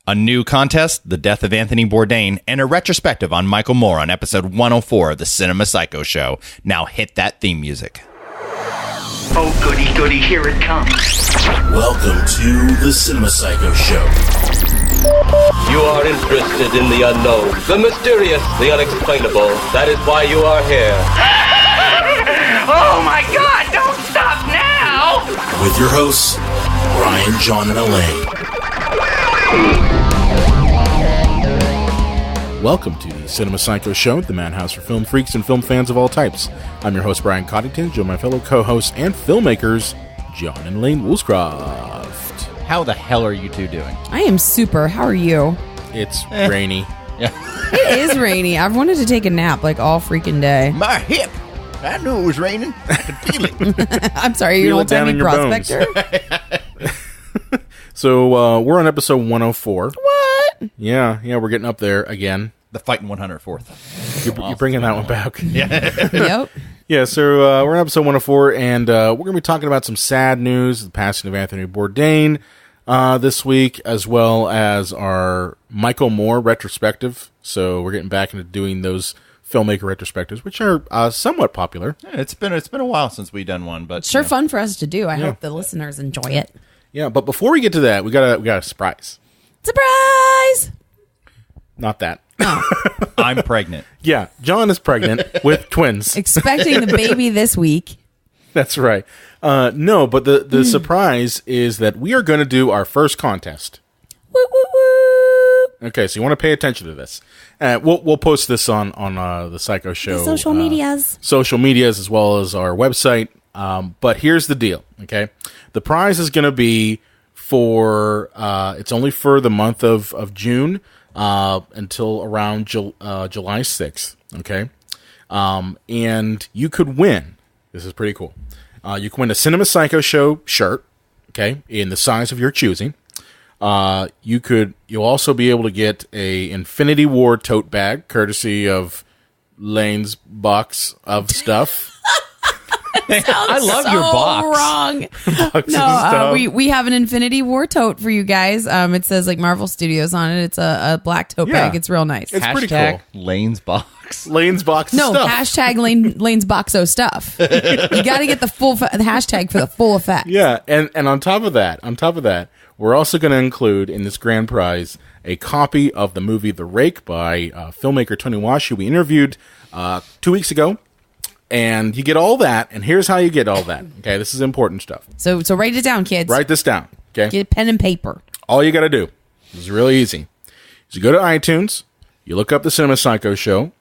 A new contest, the death of Anthony Bourdain, and a retrospective on Michael Moore on episode 104 of the Cinema Psycho Show. Now hit that theme music. Oh, goody, goody, here it comes. Welcome to the Cinema Psycho Show. You are interested in the unknown, the mysterious, the unexplainable. That is why you are here. Oh, my God, don't stop now! With your hosts, Brian, John, and Elaine. Welcome to the Cinema Psycho Show, the madhouse for film freaks and film fans of all types. I'm your host, Brian Coddington, joined by my fellow co-hosts and filmmakers, John and Elaine Woolscroft. How the hell are you two doing? I am super. How are you? It's rainy. Yeah. It is rainy. I've wanted to take a nap like all freaking day. My hip. I knew it was raining. I could feel it. I'm sorry, you're an Feel it down old-timey in your bones. prospector? So, we're on episode 104. What? Yeah, we're getting up there again. The fighting 104th. You're bringing that one back. Yep. Yeah, so we're on episode 104, and we're going to be talking about some sad news, the passing of Anthony Bourdain this week, as well as our Michael Moore retrospective. So we're getting back into doing those filmmaker retrospectives, which are somewhat popular. Yeah, it's been a while since we've done one, but Sure fun for us to do. I hope the listeners enjoy it. Yeah, but before we get to that, we got a surprise. Surprise! Not that. I'm pregnant. Yeah, John is pregnant with twins. Expecting the baby this week. That's right. No, but the surprise is that we are going to do our first contest. Woo, woo, woo. Okay, so you want to pay attention to this. We'll post this on the Psycho Show. The social medias. Social medias as well as our website. But here's the deal, okay? The prize is going to be for, it's only for the month of June until around July 6th, okay? And you could win. This is pretty cool. You can win a Cinema Psycho Show shirt, okay, in the size of your choosing. You'll also be able to get a Infinity War tote bag, courtesy of Lane's box of stuff. I love your box. Wrong. We have an Infinity War tote for you guys. It says like Marvel Studios on it. It's a black tote bag. It's real nice. It's pretty Hashtag cool. Lane's box. Lane's box of No, stuff. hashtag Lane's Boxo stuff. You got to get the the hashtag for the full effect. Yeah, and on top of that, we're also going to include in this grand prize a copy of the movie The Rake by filmmaker Tony Wash, who we interviewed 2 weeks ago. And you get all that, and here's how you get all that. Okay, this is important stuff. So write it down, kids. Write this down, okay? Get a pen and paper. All you got to do is really easy. Is you go to iTunes, you look up the Cinema Psycho Show,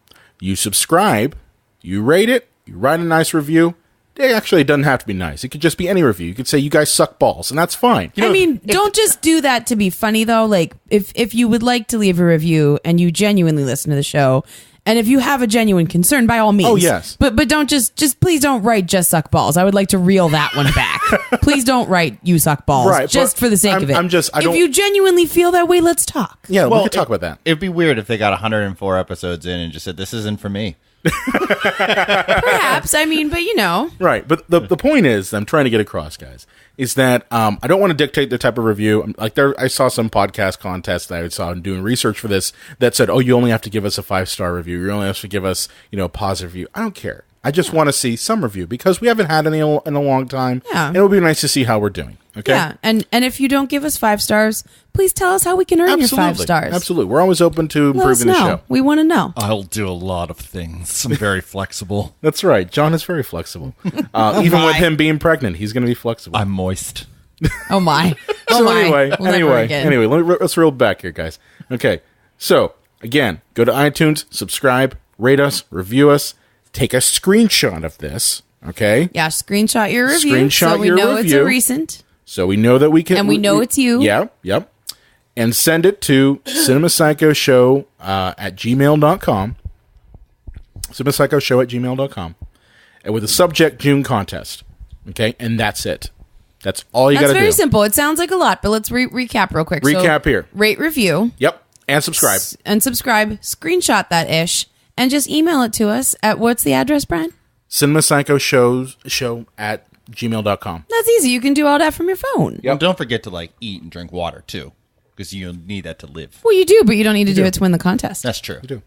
you subscribe, you rate it, you write a nice review. Actually, it doesn't have to be nice. It could just be any review. You could say, you guys suck balls, and that's fine. Don't just do that to be funny, though. Like, if you would like to leave a review and you genuinely listen to the show, and if you have a genuine concern, by all means. Oh, yes. But don't just please don't write just suck balls. I would like to reel that one back. Please don't write you suck balls. Right, just for the sake of it. If you genuinely feel that way, let's talk. Yeah, we could talk about that. It'd be weird if they got 104 episodes in and just said, this isn't for me. Perhaps. But you know. Right, but the point is, I'm trying to get across, guys, is that I don't want to dictate the type of review. I saw some podcast contests that I saw doing research for this that said, oh, you only have to give us a 5-star review. You only have to give us, a positive review. I don't care. I just want to see some review because we haven't had any in a long time. Yeah. And it would be nice to see how we're doing. Okay. Yeah, and if you don't give us 5 stars, please tell us how we can earn your 5 stars. Absolutely. We're always open to Let us improving the know. show. We want to know. I'll do a lot of things. I'm very flexible. That's right. John is very flexible. Even with him being pregnant, he's going to be flexible. I'm moist. Oh my. Oh So my. anyway, let's roll back here, guys. Okay, so again, go to iTunes, subscribe, rate us, review us, take a screenshot of this. Okay. Yeah, screenshot your review. Screenshot so we your know review. it's a recent. So we know that we can, And we know it's you. Yeah, yep. And send it to cinemapsychoshow at gmail.com. Cinemapsychoshow at gmail.com. And with the subject June contest. Okay, and that's it. That's all you got to do. That's very simple. It sounds like a lot, but let's recap real quick. Recap here. Rate, review. Yep, and subscribe. Screenshot that ish, and just email it to us at, what's the address, Brian? Cinemapsychoshow at gmail.com. That's easy. You can do all that from your phone. Yep. And don't forget to eat and drink water too. because you need that to live. Well, you do, but you don't need to do it to win the contest. That's true. You do.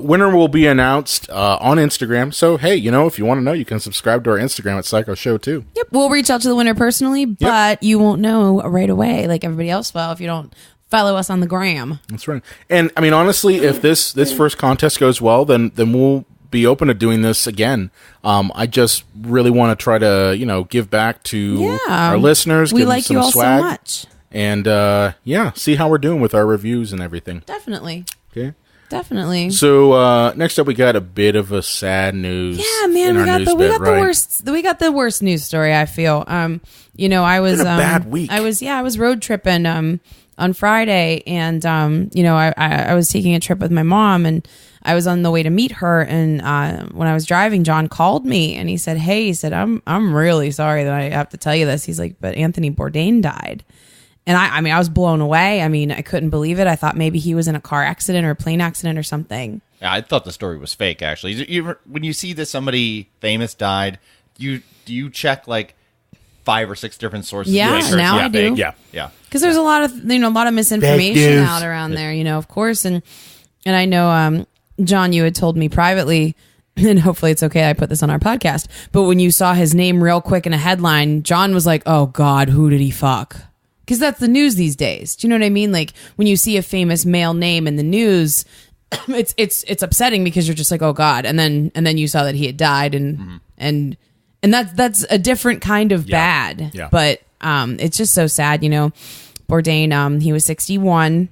Winner will be announced on Instagram. So, hey, if you want to know, you can subscribe to our Instagram at Psycho Show, too. Yep, we'll reach out to the winner personally, but you won't know right away like everybody else will if you don't follow us on the gram. That's right. And, I mean, honestly, if this first contest goes well, then we'll be open to doing this again. I just really want to try to, give back to our listeners. We give like them some you all swag, so much. And, see how we're doing with our reviews and everything. Definitely. Okay. Definitely. So next up, we got a bit of a sad news. Yeah, man, we got the worst news story. I feel. I was been a bad week. I was road tripping on Friday, and I was taking a trip with my mom, and I was on the way to meet her, and when I was driving, John called me, and he said, I'm really sorry that I have to tell you this. He's like, but Anthony Bourdain died. And I was blown away. I mean, I couldn't believe it. I thought maybe he was in a car accident or a plane accident or something. Yeah, I thought the story was fake, actually. When you see that somebody famous died, do you check like 5 or 6 different sources? Yeah, now I do. Yeah. Because there's a lot of misinformation out around there, of course. And I know, John, you had told me privately, and hopefully it's okay I put this on our podcast, but when you saw his name real quick in a headline, John was like, oh God, who did he fuck? Because that's the news these days. Do you know what I mean? Like when you see a famous male name in the news, it's upsetting because you're just like, oh God. And then you saw that he had died, and that's a different kind of bad. Yeah. But it's just so sad, Bourdain, he was 61.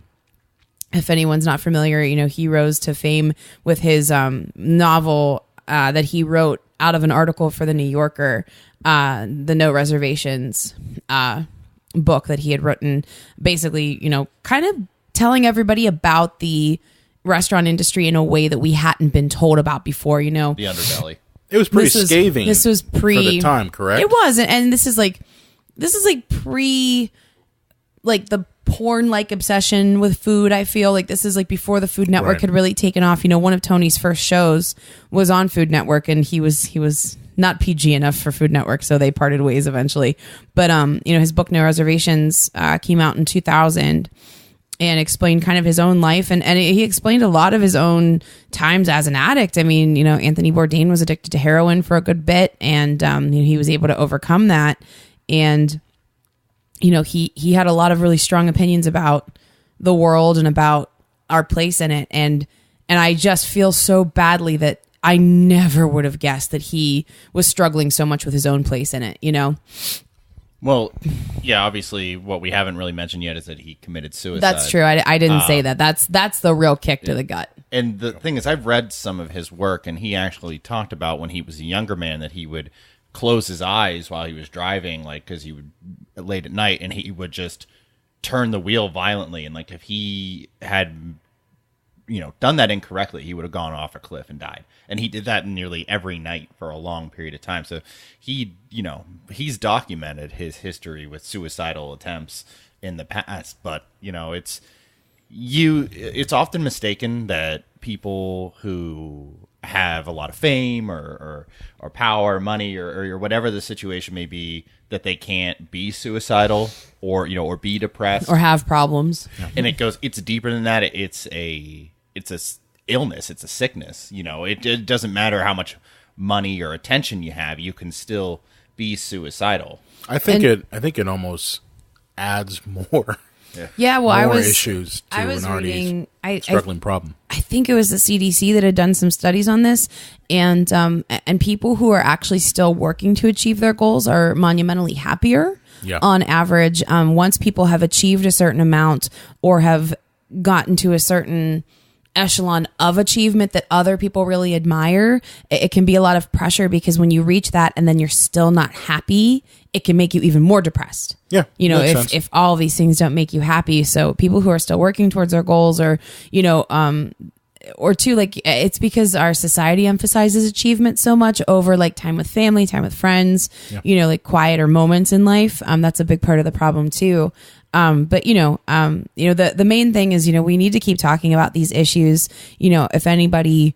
If anyone's not familiar, he rose to fame with his novel that he wrote out of an article for the New Yorker, the No Reservations book that he had written, basically, kind of telling everybody about the restaurant industry in a way that we hadn't been told about before, The underbelly. It was pretty scathing. This was pre for the time, correct? It was, and this is like pre, like the porn-like obsession with food. I feel like this is like before the Food Network had really taken off. One of Tony's first shows was on Food Network, and he was not PG enough for Food Network, so they parted ways eventually. But his book No Reservations came out in 2000 and explained kind of his own life, and he explained a lot of his own times as an addict. I mean, Anthony Bourdain was addicted to heroin for a good bit, and he was able to overcome that. And he had a lot of really strong opinions about the world and about our place in it. And I just feel so badly that I never would have guessed that he was struggling so much with his own place in it, Well, yeah, obviously what we haven't really mentioned yet is that he committed suicide. That's true. I didn't say that. That's the real kick to the gut. And the thing is, I've read some of his work, and he actually talked about when he was a younger man that he would close his eyes while he was driving, like, because he would late at night, and he would just turn the wheel violently, and like if he had done that incorrectly, he would have gone off a cliff and died. And he did that nearly every night for a long period of time. So he's documented his history with suicidal attempts in the past, but it's often mistaken that people who have a lot of fame or power, money, or whatever the situation may be, that they can't be suicidal or be depressed or have problems. And it's deeper than that. It's a illness. It's a sickness. It doesn't matter how much money or attention you have, you can still be suicidal. I think it almost adds more. Yeah, well, more issues to an already struggling problem. I think it was the CDC that had done some studies on this, and people who are actually still working to achieve their goals are monumentally happier. Yeah. On average, once people have achieved a certain amount or have gotten to a certain echelon of achievement that other people really admire, it can be a lot of pressure, because when you reach that and then you're still not happy, it can make you even more depressed. Yeah. If all these things don't make you happy. So people who are still working towards their goals, or, or two, like, it's because our society emphasizes achievement so much over like time with family, time with friends, like quieter moments in life. That's a big part of the problem too. But the main thing is, we need to keep talking about these issues. If anybody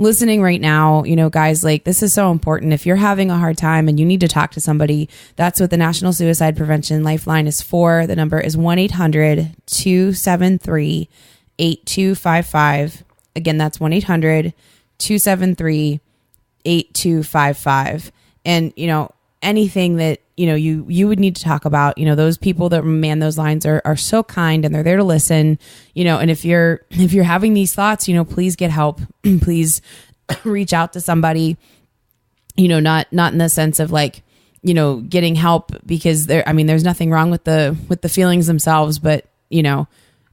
listening right now, you know, guys, like, this is so important. If you're having a hard time and you need to talk to somebody, that's what the National Suicide Prevention Lifeline is for. The number is 1-800-273-8255. Again, that's 1-800-273-8255. And, you know, anything that, you know, you would need to talk about, you know, those people that man those lines are so kind, and they're there to listen, you know. And if you're having these thoughts, you know, please get help. Please reach out to somebody, you know, not in the sense of like, you know, getting help, because there's nothing wrong with the feelings themselves, but, you know,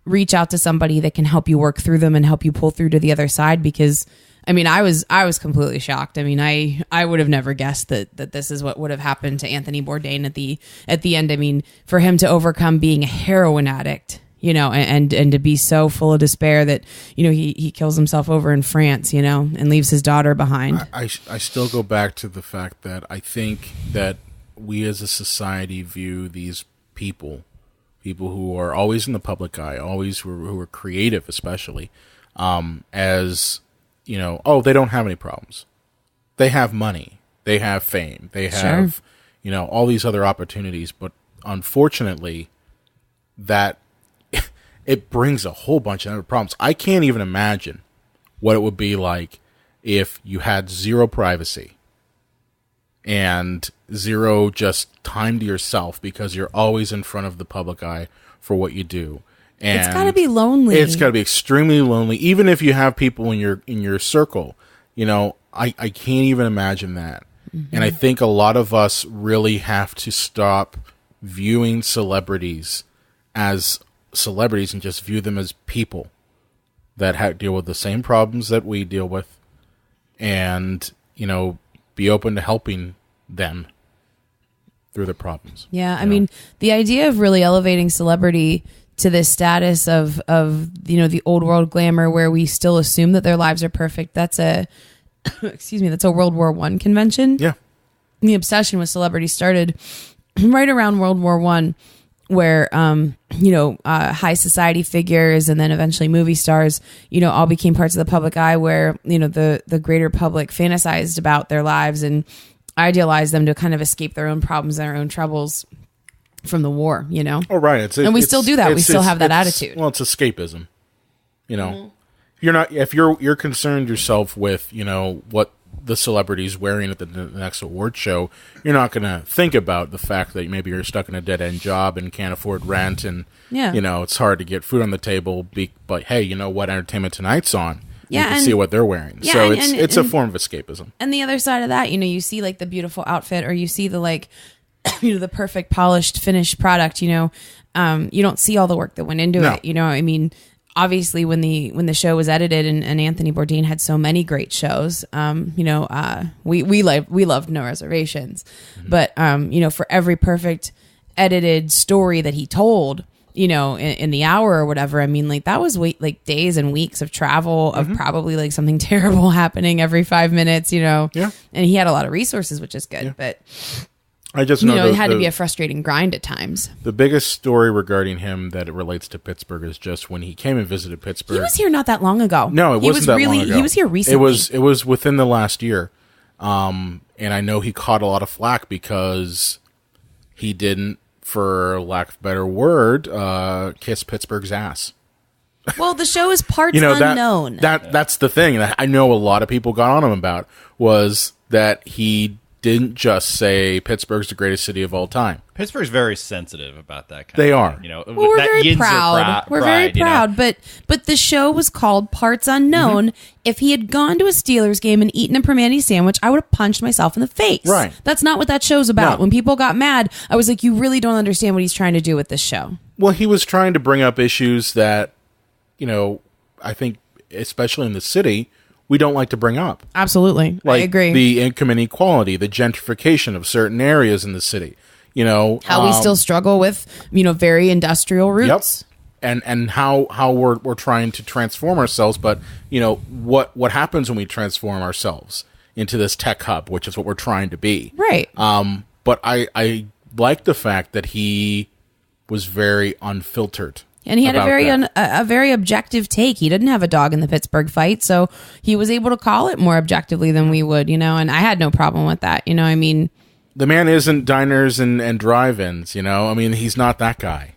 reach out to somebody that can help you work through them and help you pull through to the other side. Because I mean, I was completely shocked. I mean, I would have never guessed that this is what would have happened to Anthony Bourdain at the end. I mean, for him to overcome being a heroin addict, you know, and to be so full of despair that, you know, he kills himself over in France, you know, and leaves his daughter behind. I still go back to the fact that I think that we as a society view these people who are always in the public eye, always who are creative, especially, as, you know, oh, they don't have any problems. They have money. They have fame. They have, sure, you know, all these other opportunities. But unfortunately, that it brings a whole bunch of other problems. I can't even imagine what it would be like if you had zero privacy and zero just time to yourself, because you're always in front of the public eye for what you do. And it's got to be lonely. It's got to be extremely lonely, even if you have people in your circle. You know, I can't even imagine that. Mm-hmm. And I think a lot of us really have to stop viewing celebrities as celebrities and just view them as people that deal with the same problems that we deal with, and, you know, be open to helping them through the problems. Yeah, I mean, the idea of really elevating celebrity to this status of you know, the old world glamour where we still assume that their lives are perfect. That's a that's a World War I convention. Yeah. The obsession with celebrity started right around World War I, where you know, high society figures and then eventually movie stars, you know, all became parts of the public eye, where, you know, the greater public fantasized about their lives and idealized them to kind of escape their own problems and their own troubles from the war, you know? Oh, right. And we still do that. We still have that attitude. Well, it's escapism. You know, if you're concerned yourself with, you know, what the celebrity's wearing at the next award show, you're not going to think about the fact that maybe you're stuck in a dead-end job and can't afford rent, and, you know, it's hard to get food on the table, but hey, you know what, Entertainment Tonight's on. Yeah, you can see what they're wearing. Yeah, so it's a form of escapism. And the other side of that, you know, you see like the beautiful outfit, or you see the like, you know, the perfect polished finished product, you know, you don't see all the work that went into it. You know, I mean, obviously when the show was edited and Anthony Bourdain had so many great shows, you know, we loved No Reservations, but, you know, for every perfect edited story that he told, you know, in the hour or whatever, I mean, like, that was like days and weeks of travel, of probably like something terrible happening every 5 minutes, you know, and he had a lot of resources, which is good, but I just know, it had to be a frustrating grind at times. The biggest story regarding him that it relates to Pittsburgh is just when he came and visited Pittsburgh. He was here not that long ago. No, it wasn't that long ago. He was here recently. It was within the last year. And I know he caught a lot of flack because he didn't, for lack of a better word, kiss Pittsburgh's ass. Well, the show is parts unknown. That's the thing that I know a lot of people got on him about, was that he didn't just say Pittsburgh's the greatest city of all time. Pittsburgh's very sensitive about that kind they of are. thing. You know, well, we're very proud. We're very proud, you know? but the show was called Parts Unknown. If he had gone to a Steelers game and eaten a Primanti sandwich, I would have punched myself in the face. Right. That's not what that show's about. No. When people got mad, I was like, you really don't understand what he's trying to do with this show. Well, he was trying to bring up issues that, you know, I think, especially in the city, we don't like to bring up. Absolutely. Like I agree. The income inequality, the gentrification of certain areas in the city. You know, how we still struggle with, you know, very industrial roots. Yep. And how we're trying to transform ourselves, but, you know, what happens when we transform ourselves into this tech hub, which is what we're trying to be. Right. But I like the fact that he was very unfiltered. And he had about a very objective take. He didn't have a dog in the Pittsburgh fight, so he was able to call it more objectively than we would, and I had no problem with that. I mean, the man isn't diners and drive-ins, I mean, he's not that guy.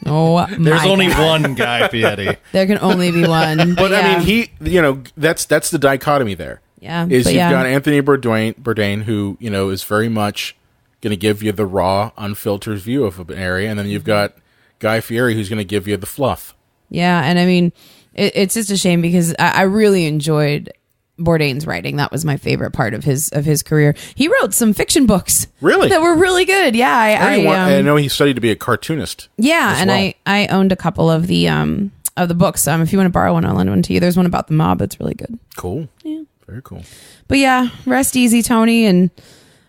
oh, There's my only God. one Guy Fieri. There can only be one. But yeah. I mean, that's the dichotomy there. Yeah, Is but you've yeah. got Anthony Bourdain, who, is very much going to give you the raw, unfiltered view of an area, and then you've got Guy Fieri, who's going to give you the fluff. Yeah, and I mean, it's just a shame because I really enjoyed Bourdain's writing. That was my favorite part of his career. He wrote some fiction books, Really? that were really good. Yeah, I know he studied to be a cartoonist. Yeah, as and well. I owned a couple of the books. If you want to borrow one, I'll lend one to you. There's one about the mob that's really good. Cool. Yeah. Very cool. But yeah, rest easy, Tony, and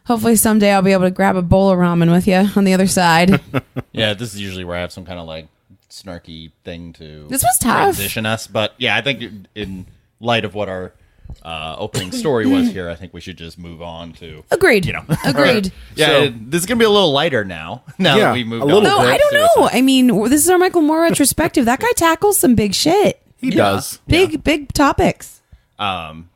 hopefully someday I'll be able to grab a bowl of ramen with you on the other side. Yeah, this is usually where I have some kind of like snarky thing to This was tough. transition us. But yeah, I think in light of what our opening story was here, I think we should just move on to Agreed. Agreed. Yeah, So- this is gonna be a little lighter now. Now Yeah, that we moved a little on. No, bit. I don't know. I mean, this is our Michael Moore retrospective. That guy tackles some big shit. He does. Big topics.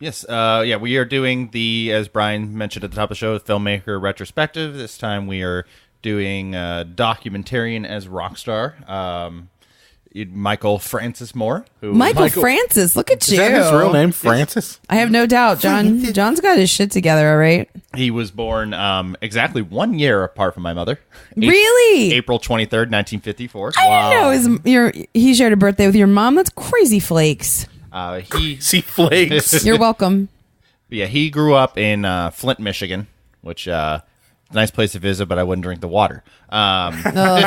Yes, we are doing as Brian mentioned at the top of the show, the Filmmaker Retrospective. This time we are doing documentarian as Rockstar. Michael Francis Moore. Michael Francis, look at Is you. that his real name, Francis? I have no doubt. John's got his shit together, all right? He was born exactly 1 year apart from my mother. Really? April 23rd, 1954. I didn't know he shared a birthday with your mom. That's crazy flakes. See flakes. You're welcome. Yeah, he grew up in Flint, Michigan, which a nice place to visit, but I wouldn't drink the water. Oh,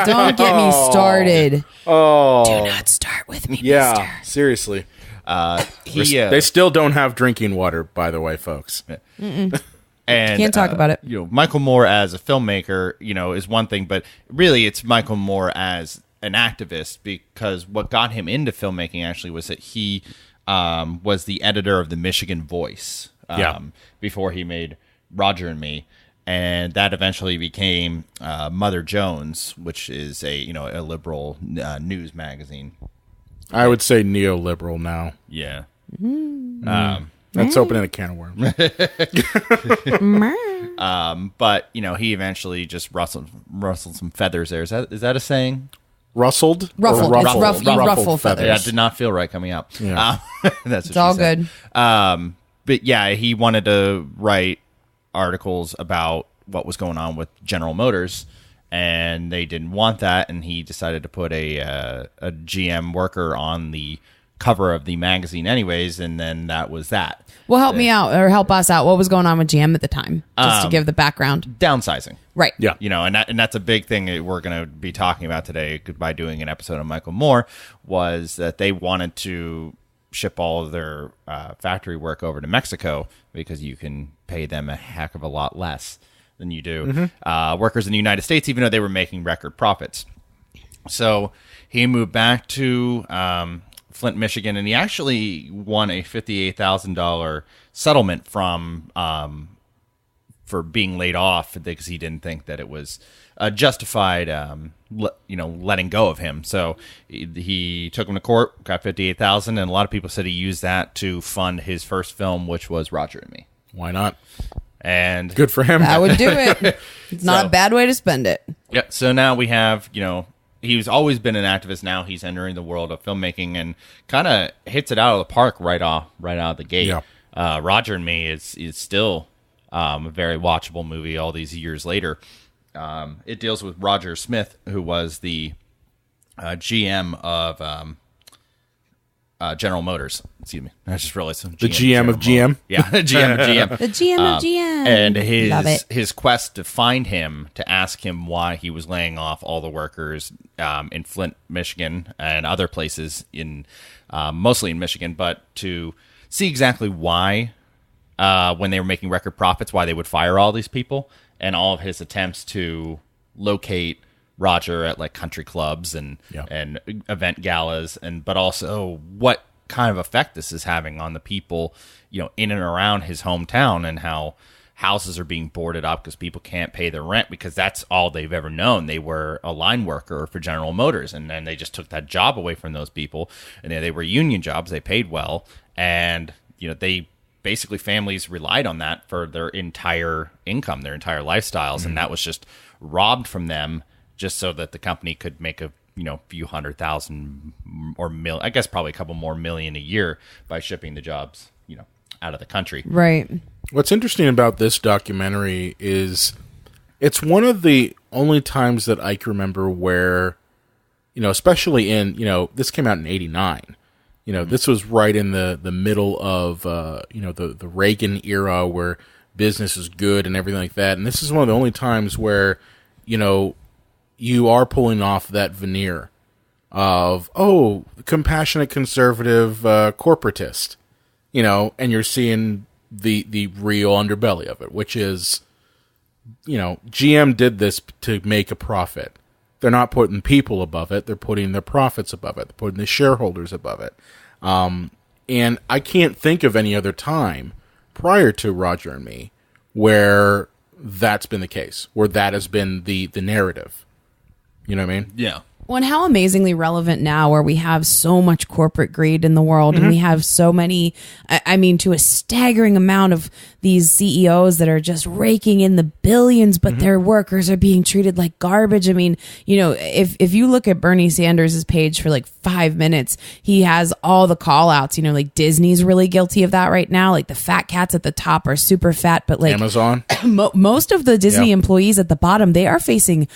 don't get me started. Oh, Do not start with me, yeah. mister. Seriously. They They still don't have drinking water, by the way, folks. and Can't talk about it. Michael Moore as a filmmaker, is one thing, but really it's Michael Moore as an activist, because what got him into filmmaking actually was that he was the editor of the Michigan Voice before he made Roger and Me. And that eventually became Mother Jones, which is a liberal news magazine. I would say neoliberal now. Yeah. That's opening a can of worms. But he eventually just rustled some feathers there. Is that a saying? Rustled? Ruffled. Or It's rough. You ruffle feathers. Yeah, it did not feel right coming out. Yeah. That's what It's all she said. good. But yeah, he wanted to write articles about what was going on with General Motors, and they didn't want that, and he decided to put a GM worker on the cover of the magazine anyways, and then that was that. Well, help me out or help us out. What was going on with GM at the time? Just to give the background. Downsizing. Right. Yeah. And that's a big thing that we're going to be talking about today by doing an episode of Michael Moore, was that they wanted to ship all of their factory work over to Mexico because you can pay them a heck of a lot less than you do workers in the United States, even though they were making record profits. So he moved back to Flint, Michigan, and he actually won a $58,000 settlement for being laid off because he didn't think that it was justified, letting go of him. So he took him to court, got $58,000, and a lot of people said he used that to fund his first film, which was Roger and Me. Why not? And Good for him. I would do it. It's not a bad way to spend it. yeah, so now we have, he's always been an activist. Now he's entering the world of filmmaking and kind of hits it out of the park right out of the gate. Yeah. Roger and Me is still a very watchable movie all these years later. It deals with Roger Smith, who was the GM of General Motors. Excuse me. I just realized The GM of GM? Yeah, GM of GM. The GM of GM. And Love it. his quest to find him, to ask him why he was laying off all the workers in Flint, Michigan, and other places mostly in Michigan, but to see exactly why, when they were making record profits, why they would fire all these people, and all of his attempts to locate Roger at like country clubs and event galas, but also what kind of effect this is having on the people, in and around his hometown, and how houses are being boarded up because people can't pay their rent, because that's all they've ever known. They were a line worker for General Motors, and then they just took that job away from those people, and they were union jobs. They paid well, and they basically, families relied on that for their entire income, their entire lifestyles, and that was just robbed from them just so that the company could make a few $100,000 or I guess probably a couple more million a year by shipping the jobs out of the country. Right. What's interesting about this documentary is it's one of the only times that I can remember where, especially in, this came out in 89. This was right in the middle of, the Reagan era where business is good and everything like that. And this is one of the only times where, you are pulling off that veneer of, compassionate conservative corporatist, and you're seeing the real underbelly of it, which is, GM did this to make a profit. They're not putting people above it. They're putting their profits above it. They're putting the shareholders above it. And I can't think of any other time prior to Roger and Me where that's been the case, where that has been the narrative. You know what I mean? Yeah. Well, and how amazingly relevant now, where we have so much corporate greed in the world, and we have so many, to a staggering amount of these CEOs that are just raking in the billions, but their workers are being treated like garbage. If you look at Bernie Sanders' page for like 5 minutes, he has all the call outs, like Disney's really guilty of that right now. Like the fat cats at the top are super fat, but like Amazon, most of the Disney employees at the bottom, they are facing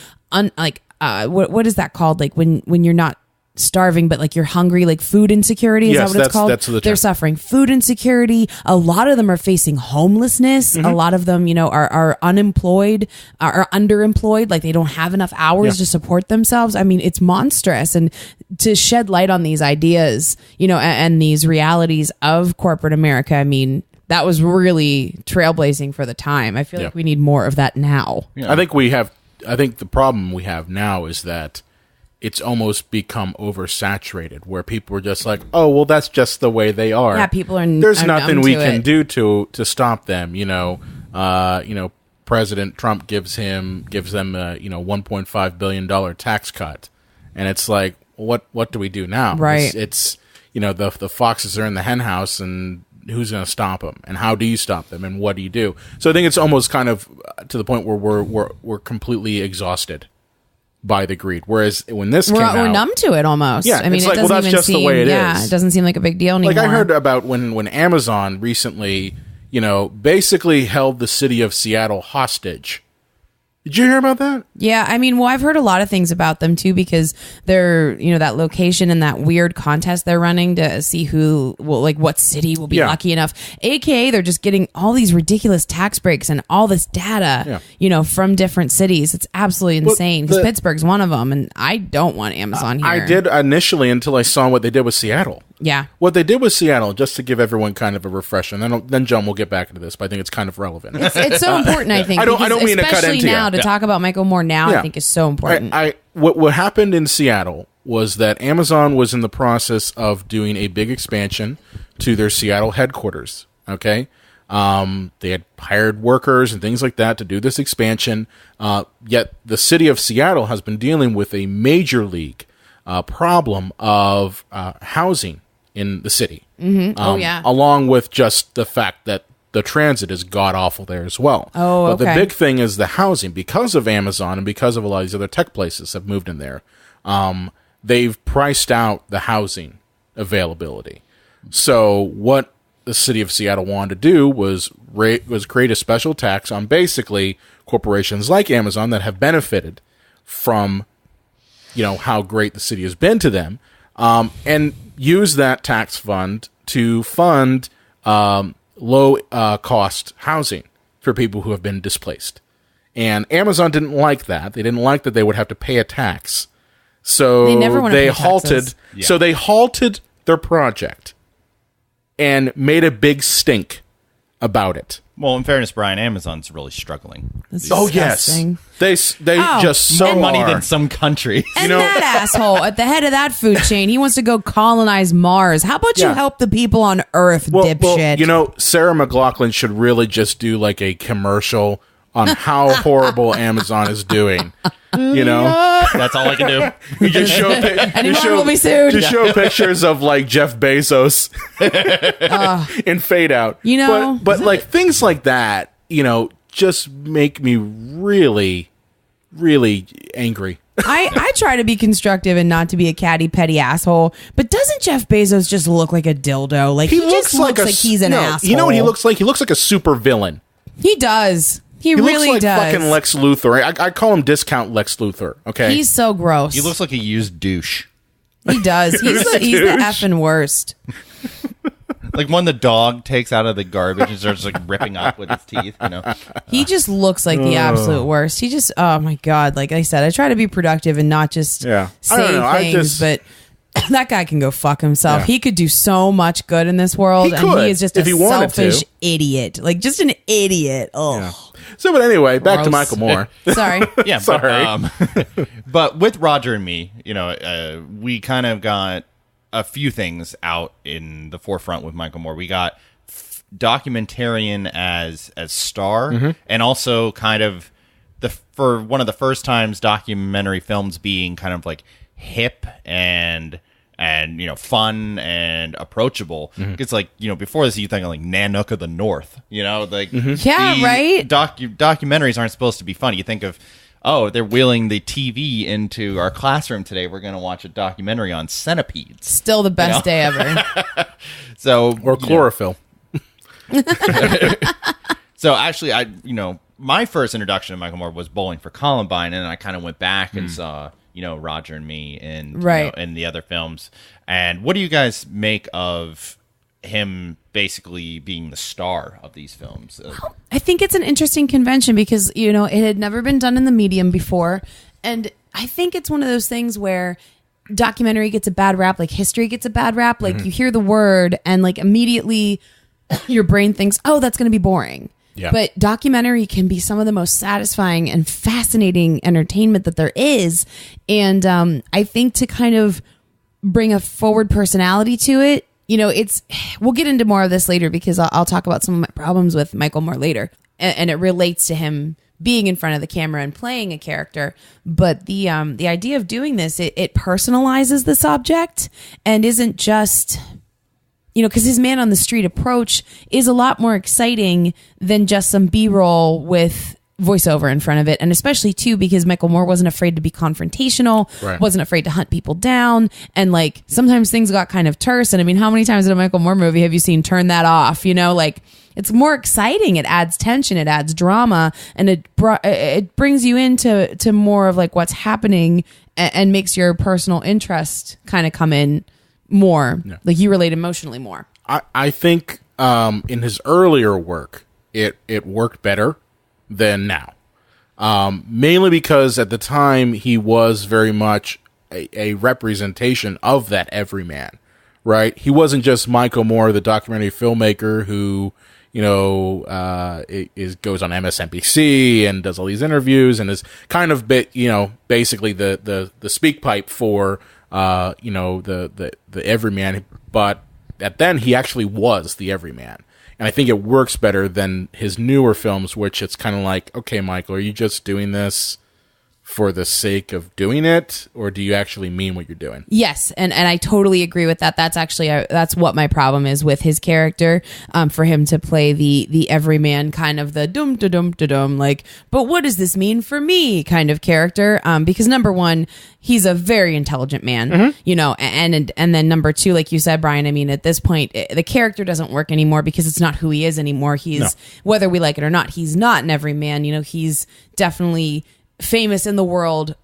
what is that called? Like when you're not starving, but like you're hungry, like food insecurity. Is that what it's called? That's the term. They're suffering food insecurity. A lot of them are facing homelessness. A lot of them, are unemployed, are underemployed. Like they don't have enough hours to support themselves. It's monstrous. And to shed light on these ideas, and these realities of corporate America, that was really trailblazing for the time. I feel like we need more of that now. Yeah. I think the problem we have now is that it's almost become oversaturated, where people are just like, oh, well, that's just the way they are. Yeah, people are. There's nothing we to can it. do to stop them. President Trump gives them a $1.5 billion tax cut, and it's like, what do we do now? Right. It's the foxes are in the hen house, and who's going to stop them, and how do you stop them, and what do you do? So I think it's almost kind of to the point where we're completely exhausted by the greed. Whereas when this came out, we're numb to it almost. Yeah, it's like, well, that's just the way it is. It doesn't seem like a big deal anymore. Like I heard about when Amazon recently, basically held the city of Seattle hostage. Did you hear about that? Yeah, I've heard a lot of things about them too, because they're, that location and that weird contest they're running to see who will, like, what city will be lucky enough. AKA, they're just getting all these ridiculous tax breaks and all this data, from different cities. It's absolutely insane, because Pittsburgh's one of them, and I don't want Amazon here. I did initially, until I saw what they did with Seattle. Yeah. What they did with Seattle, just to give everyone kind of a refresher, and then John will get back into this, but I think it's kind of relevant. It's so important, I think. I don't mean to cut into now, you. to talk about Michael Moore now, I think is so important. What happened in Seattle was that Amazon was in the process of doing a big expansion to their Seattle headquarters. Okay, they had hired workers and things like that to do this expansion. Yet the city of Seattle has been dealing with a major league problem of housing in the city. Along with just the fact that the transit is god-awful there as well. But the big thing is the housing. Because of Amazon and because of a lot of these other tech places have moved in there, they've priced out the housing availability. So what the city of Seattle wanted to do was create a special tax on basically corporations like Amazon that have benefited from how great the city has been to them, and use that tax fund to fund low cost housing for people who have been displaced. And Amazon didn't like that. They didn't like that they would have to pay a tax. So they halted. Yeah. So they halted their project and made a big stink about it. Well, in fairness, Brian, Amazon's really struggling. That's Oh disgusting. yes, they just so More money are. than some countries. And that asshole at the head of that food chain, he wants to go colonize Mars. How about you Yeah. help the people on Earth, dipshit? Sarah McLachlan should really just do like a commercial on how horrible Amazon is doing. That's all I can do. You just show Anyone will be sued. Just show pictures of like Jeff Bezos in fade out. But like things like that, just make me really, really angry. I try to be constructive and not to be a catty, petty asshole. But doesn't Jeff Bezos just look like a dildo? Like he just looks like he's an asshole. You know what he looks like? He looks like a super villain. He does. He really looks like does. fucking Lex Luthor. I call him discount Lex Luthor. Okay, He's so gross. He looks like a used douche. He does. He's the effing worst. Like when the dog takes out of the garbage and starts like ripping up with his teeth, He just looks like the absolute worst. He just, oh my God. Like I said, I try to be productive and not just I say don't know. things, but that guy can go fuck himself. Yeah. He could do so much good in this world, He and could, he is just if a he wanted selfish to. idiot. Like just an idiot. Oh, Yeah. So, but anyway, back to Gross. Michael Moore. sorry. Yeah, Sorry. But with Roger and me, we kind of got a few things out in the forefront with Michael Moore. We got documentarian as star, and also kind of for one of the first times documentary films being kind of like hip and fun and approachable. It's like before this you think of like Nanook of the North, Yeah, the right. Documentaries aren't supposed to be funny. You think of, oh, they're wheeling the TV into our classroom today. We're going to watch a documentary on centipedes. Still the best day ever. So Or chlorophyll. So actually, my first introduction to Michael Moore was Bowling for Columbine, and I kind of went back and saw Roger and Me and Right. and the other films. And what do you guys make of him basically being the star of these films? I think it's an interesting convention because, it had never been done in the medium before. And I think it's one of those things where documentary gets a bad rap, like history gets a bad rap. Like you hear the word and like immediately your brain thinks, oh, that's going to be boring. Yeah. But documentary can be some of the most satisfying and fascinating entertainment that there is. And I think to kind of bring a forward personality to it, we'll get into more of this later because I'll talk about some of my problems with Michael Moore later. And it relates to him being in front of the camera and playing a character. But the idea of doing this, it personalizes this object and isn't just... because his man on the street approach is a lot more exciting than just some B-roll with voiceover in front of it. And especially, too, because Michael Moore wasn't afraid to be confrontational, Right. wasn't afraid to hunt people down. And, like, sometimes things got kind of terse. And, I mean, how many times in a Michael Moore movie have you seen Turn That Off? It's more exciting. It adds tension. It adds drama. And it brings you into more of, like, what's happening and makes your personal interest kind of come in more. Yeah. Like you relate emotionally more. I think in his earlier work, it worked better than now. Mainly because at the time he was very much a representation of that everyman, right? He wasn't just Michael Moore, the documentary filmmaker who, goes on MSNBC and does all these interviews and is kind of basically the speak pipe for the everyman, but then he actually was the everyman. And I think it works better than his newer films, which it's kind of like, okay, Michael, are you just doing this for the sake of doing it, or do you actually mean what you're doing? Yes, and I totally agree with that. That's actually that's what my problem is with his character. For him to play the everyman, kind of the dum da dum da dum, like, but what does this mean for me kind of character? Because number one, he's a very intelligent man, and then number two, like you said, Brian, I mean, at this point, the character doesn't work anymore because it's not who he is anymore. He's whether we like it or not, he's not an everyman. He's definitely famous in the world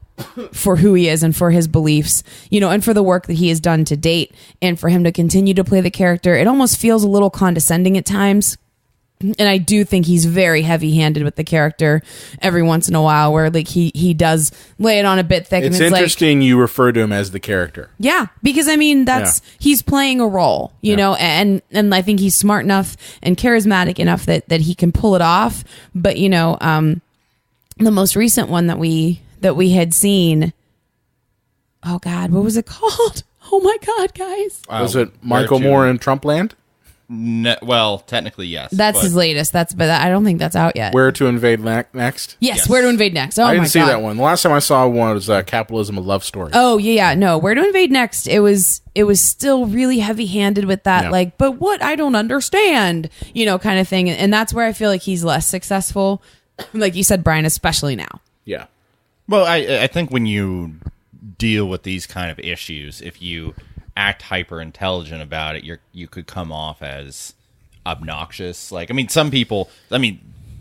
for who he is and for his beliefs, and for the work that he has done to date. And for him to continue to play the character, it almost feels a little condescending at times. And I do think he's very heavy-handed with the character every once in a while, where like he does lay it on a bit thick. It's and it's interesting you refer to him as the character. Yeah, because I mean he's playing a role, you know, and I think he's smart enough and charismatic enough that he can pull it off. But you know, the most recent one that we had seen, oh God, what was it called? Oh my God, guys! Was it Michael Moore in Trumpland? No, well, technically, yes. That's his latest. But I don't think that's out yet. Where to Invade Next? Yes, Where to Invade Next. Oh, I my didn't see God. that one. The last time I saw one was Capitalism: A Love Story. Oh, yeah. No, Where to Invade Next. It was still really heavy-handed with that, like, but what? I don't understand, you know, kind of thing. And that's where I feel like he's less successful. Like you said, Brian, especially now. Yeah. Well, I think when you deal with these kind of issues, if you act hyper intelligent about it, you could come off as obnoxious. Like, I mean, some people,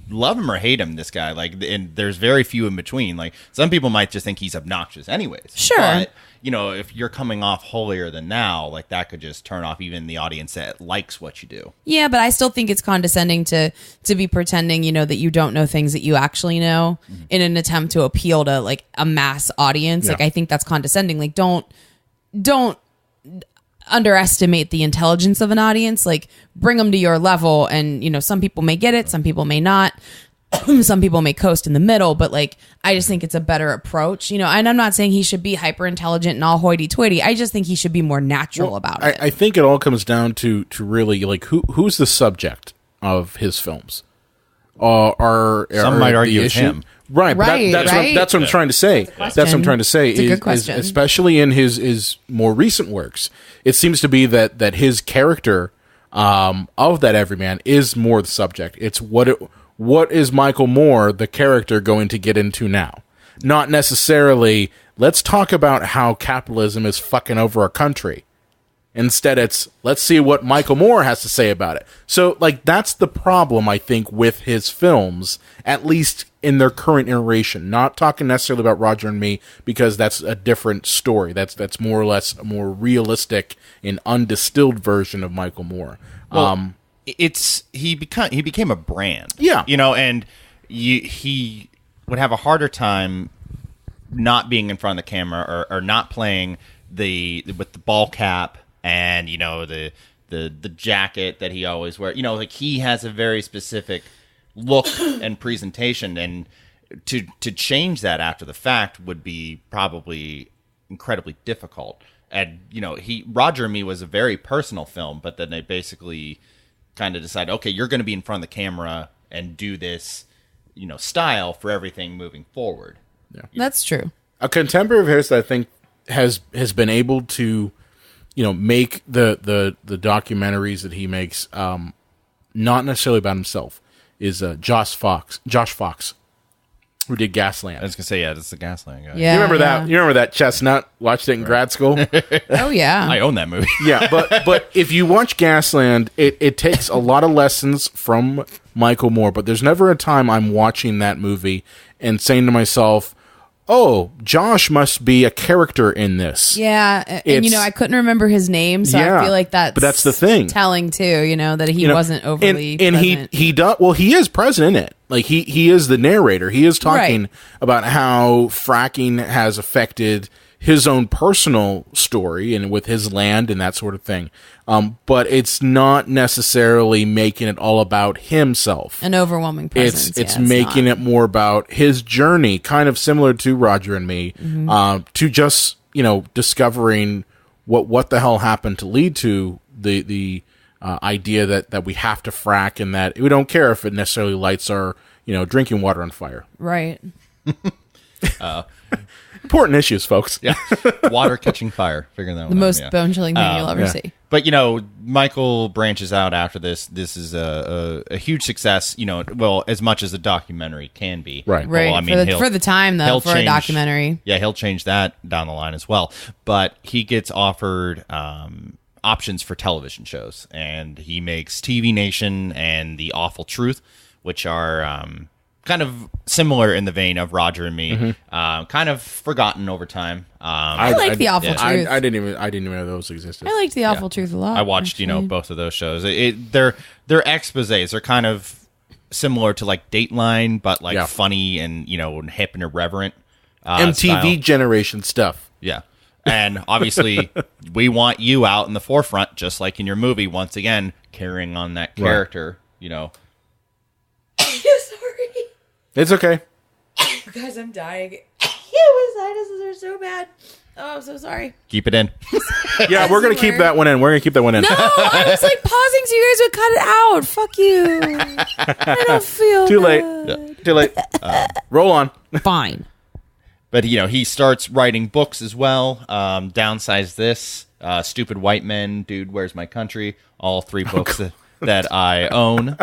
love him or hate him, this guy, like, and there's very few in between. Like, some people might just think he's obnoxious anyways. Sure. But, you know, if you're coming off holier than thou, like, that could just turn off even the audience that likes what you do. Yeah, but I still think it's condescending to be pretending, you know, that you don't know things that you actually know in an attempt to appeal to like a mass audience. Yeah. Like, I think that's condescending. Like, don't underestimate the intelligence of an audience. Like, bring them to your level, and you know, some people may get it, some people may not. Some people may coast in the middle, but like, I just think it's a better approach, you know. And I'm not saying he should be hyper intelligent and all hoity-toity. I just think he should be more natural about it. I think it all comes down to really like who's the subject of his films. Some might argue it's him. Right, but Right, that's right. What I'm trying to say. That's what I'm trying to say. It's a good question. Especially in his more recent works, it seems to be that his character of that everyman is more the subject. It's what is Michael Moore, the character, going to get into now? Not necessarily, let's talk about how capitalism is fucking over our country. Instead, it's, let's see what Michael Moore has to say about it. So, like, that's the problem, I think, with his films, at least in their current iteration. Not talking necessarily about Roger and Me, because that's a different story. That's more or less a more realistic and undistilled version of Michael Moore. Well, he became a brand. Yeah. You know, and he would have a harder time not being in front of the camera or not playing with the ball cap and, you know, the jacket that he always wears. You know, like, he has a very specific look and presentation, and to change that after the fact would be probably incredibly difficult. And, you know, Roger and Me was a very personal film, but then they basically kind of decide, okay, you're going to be in front of the camera and do this, you know, style for everything moving forward. Yeah. That's true. A contemporary of his that I think has been able to, you know, make the documentaries that he makes not necessarily about himself is Josh Fox, who did Gasland. I was going to say, yeah, that's the Gasland guy. Yeah, You remember that? You remember that Chestnut? Watched it in grad school. Oh yeah. I own that movie. Yeah, but if you watch Gasland, it takes a lot of lessons from Michael Moore. But there's never a time I'm watching that movie and saying to myself, "Oh, Josh must be a character in this." Yeah, and you know, I couldn't remember his name, so Yeah, I feel like that's but that's the thing. telling too. You know, that he You know, wasn't overly and present. he does well. He is present in it. Like he is the narrator. He is talking Right. about how fracking has affected his own personal story and with his land and that sort of thing. But it's not necessarily making it all about himself. an overwhelming presence. It's yeah, making not. it more about his journey, kind of similar to Roger and Me, to just, you know, discovering what the hell happened to lead to the idea that we have to frack and that we don't care if it necessarily lights our, you know, drinking water on fire. Right. Important issues, folks. Yeah. Water catching fire. Figuring that The one out. most Yeah. bone-chilling thing you'll ever yeah. see. But, you know, Michael branches out after this. This is a huge success, you know, well, as much as a documentary can be. Right. Right. Well, I mean, for the time, though, he'll for a documentary. Yeah, he'll change that down the line as well. But he gets offered options for television shows, and he makes TV Nation and The Awful Truth, which are kind of similar in the vein of Roger and Me, kind of forgotten over time. I like The Awful Truth. I didn't even know those existed. I liked The Awful Truth a lot. I watched, both of those shows. They're exposés. They're kind of similar to like Dateline, but like funny and hip and irreverent. MTV style. generation stuff. Yeah. And obviously, we want you out in the forefront, just like in your movie, once again, carrying on that character, Sorry. It's okay. Guys, I'm dying. My sinuses are so bad. Oh, I'm so sorry. Keep it in. Yeah, we're going to keep that one in. No, I was like pausing so you guys would cut it out. Fuck you. I don't feel Too late. good. Yeah. Too late. Roll on. Fine. But, he starts writing books as well. Downsize This, Stupid White Men, Dude, Where's My Country? All 3 books that I own.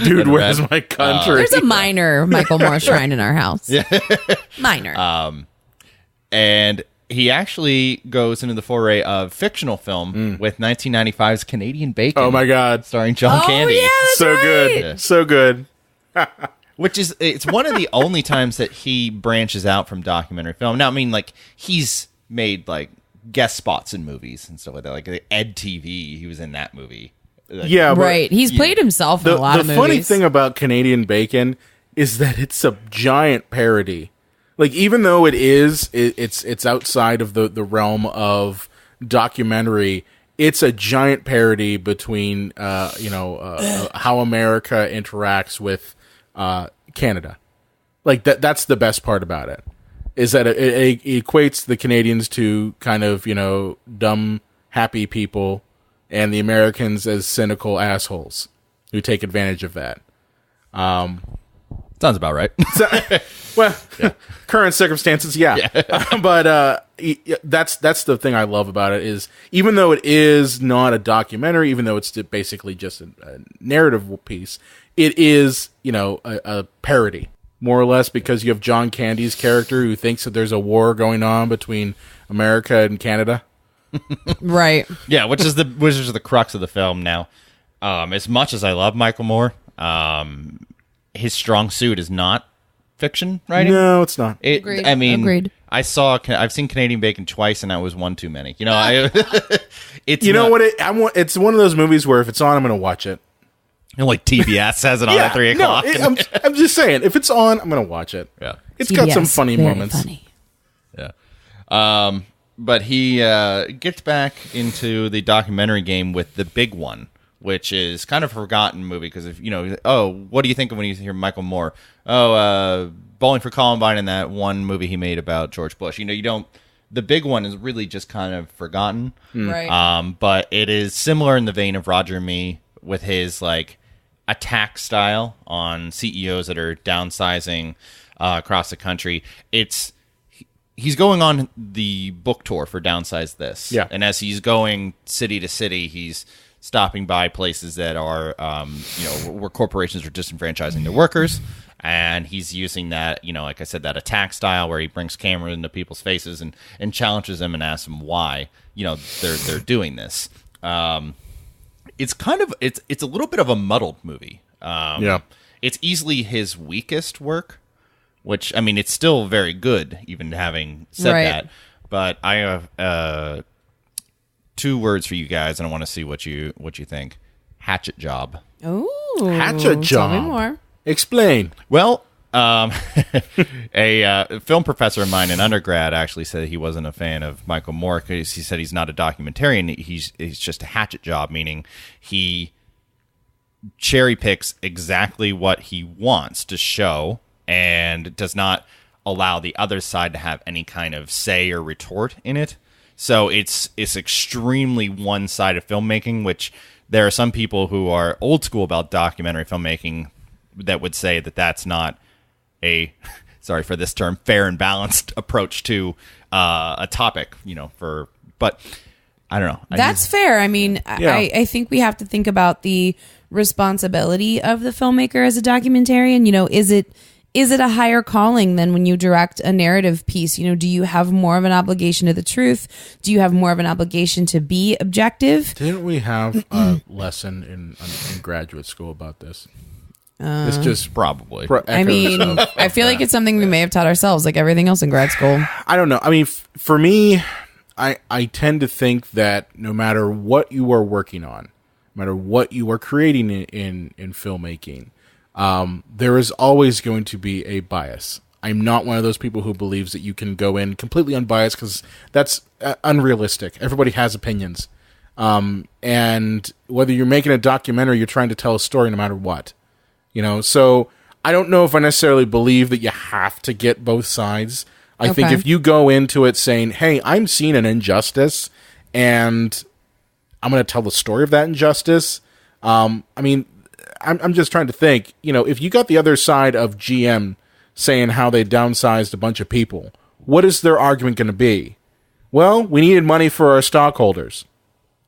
Dude, Where's My Country? There's a minor Michael Moore shrine in our house. Yeah. Minor. And he actually goes into the foray of fictional film with 1995's Canadian Bacon. Oh, my God. Starring John Candy. Yeah, that's So right. good. Yeah. So good. Which is, it's one of the only times that he branches out from documentary film. Now, I mean, like, he's made, like, guest spots in movies and stuff like that. Like, Ed TV, he was in that movie. Like, Yeah, but Right. He's played himself in a lot of movies. The funny thing about Canadian Bacon is that it's a giant parody. Like, even though it's outside of the realm of documentary, it's a giant parody between how America interacts with Canada. Like that's the best part about it, is that it equates the Canadians to kind of dumb happy people, and the Americans as cynical assholes who take advantage of that. Sounds about right. Well, current circumstances, yeah. But that's the thing I love about it, is even though it is not a documentary, even though it's basically just a narrative piece, it is, a parody, more or less, because you have John Candy's character who thinks that there's a war going on between America and Canada. Right. Yeah, which is the crux of the film now. As much as I love Michael Moore, his strong suit is not fiction writing. No, it's not. Agreed. I mean, Agreed. I've seen Canadian Bacon twice, and that was one too many. It's it's one of those movies where if it's on, I'm going to watch it. Like TBS has it on at 3 o'clock. No, I'm just saying, if it's on, I'm going to watch it. Yeah, it's got some Yes, funny very moments. Funny. Yeah. But he gets back into the documentary game with The Big One, which is kind of a forgotten movie because if what do you think of when you hear Michael Moore? Bowling for Columbine and that one movie he made about George Bush. You don't. The Big One is really just kind of forgotten. Right. But it is similar in the vein of Roger and Me with his like attack style on CEOs that are downsizing across the country. He's going on the book tour for Downsize This. Yeah. And as he's going city to city, he's stopping by places that are, where corporations are disenfranchising their workers. And he's using that, like I said, that attack style where he brings camera into people's faces and challenges them and asks them why, they're doing this. It's kind of, it's a little bit of a muddled movie. It's easily his weakest work, which, I mean, it's still very good, even having said that. But I have 2 words for you guys, and I want to see what you think. Hatchet job. Oh, Hatchet job. Tell me more. Explain. Well, a film professor of mine in undergrad actually said he wasn't a fan of Michael Moore because he said he's not a documentarian. He's just a hatchet job, meaning he cherry picks exactly what he wants to show and does not allow the other side to have any kind of say or retort in it. So it's extremely one-sided filmmaking, which there are some people who are old school about documentary filmmaking that would say that that's not a, sorry for this term, fair and balanced approach to a topic, but I don't know. That's fair. I mean, Yeah. I think we have to think about the responsibility of the filmmaker as a documentarian. Is it a higher calling than when you direct a narrative piece? Do you have more of an obligation to the truth? Do you have more of an obligation to be objective? Didn't we have a lesson in graduate school about this? It's just Probably. I mean, I feel like it's something we may have taught ourselves, like everything else in grad school. I don't know. I mean, for me, I tend to think that no matter what you are working on, no matter what you are creating in filmmaking, there is always going to be a bias. I'm not one of those people who believes that you can go in completely unbiased, because that's unrealistic. Everybody has opinions. And whether you're making a documentary, you're trying to tell a story no matter what. So I don't know if I necessarily believe that you have to get both sides. I think if you go into it saying, hey, I'm seeing an injustice and I'm going to tell the story of that injustice. I mean, I'm just trying to think, if you got the other side of GM saying how they downsized a bunch of people, what is their argument going to be? Well, we needed money for our stockholders.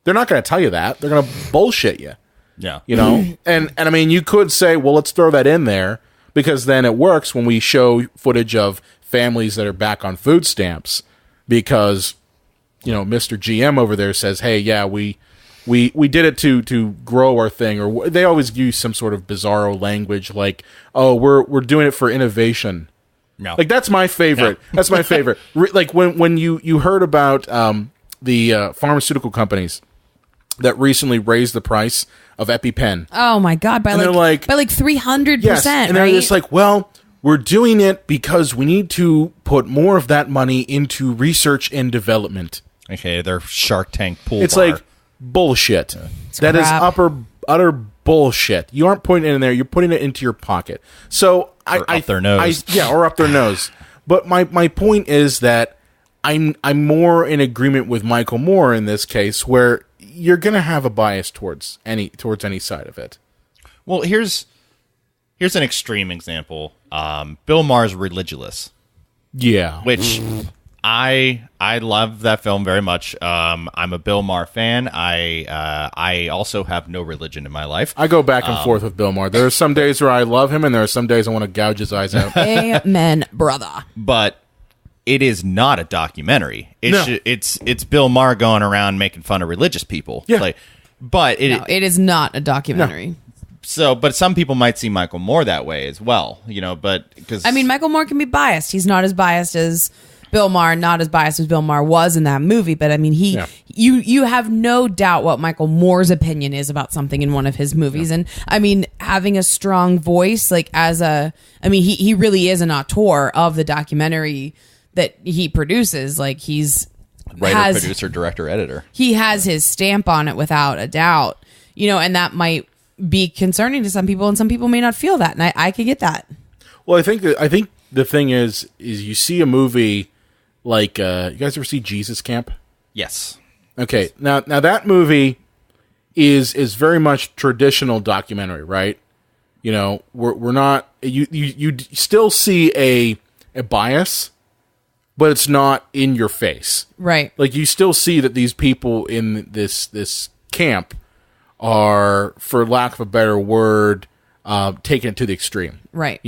They're not going to tell you that. They're going to bullshit you. Yeah. And I mean, you could say, well, let's throw that in there, because then it works when we show footage of families that are back on food stamps, because, Mr. GM over there says, hey, yeah, we did it to grow our thing, or they always use some sort of bizarro language like, oh, we're doing it for innovation. No. Like, that's my favorite. Yeah. That's my favorite. Like when you heard about the pharmaceutical companies that recently raised the price of EpiPen. Oh my God! By like 300%. Yes, and they're just like, well, we're doing it because we need to put more of that money into research and development. Okay, they're Shark Tank pool. It's bar. like bullshit. That crap. is utter bullshit. You aren't putting it in there. You're putting it into your pocket. So up their nose. Or up their nose. But my point is that I'm more in agreement with Michael Moore in this case, where you're going to have a bias towards any side of it. Well, here's an extreme example. Bill Maher's Religulous. Yeah. Which I love that film very much. I'm a Bill Maher fan. I also have no religion in my life. I go back and forth with Bill Maher. There are some days where I love him, and there are some days I want to gouge his eyes out. Amen, brother. But it is not a documentary. No. It's Bill Maher going around making fun of religious people. Yeah. But it is not a documentary. No. But some people might see Michael Moore that way as well, but because I mean, Michael Moore can be biased. He's not as biased as Bill Maher, not as biased as Bill Maher was in that movie. But I mean, you have no doubt what Michael Moore's opinion is about something in one of his movies. Yeah. And I mean, having a strong voice, like he really is an auteur of the documentary that he produces. Like, he's writer, producer, director, editor. He has his stamp on it without a doubt, and that might be concerning to some people, and some people may not feel that. And I could get that. Well, I think the thing is you see a movie like, you guys ever see Jesus Camp? Yes. Okay. Now that movie is very much traditional documentary, right? We're not, you still see a bias, but it's not in your face. Right. Like, you still see that these people in this camp are, for lack of a better word, taking it to the extreme. Right.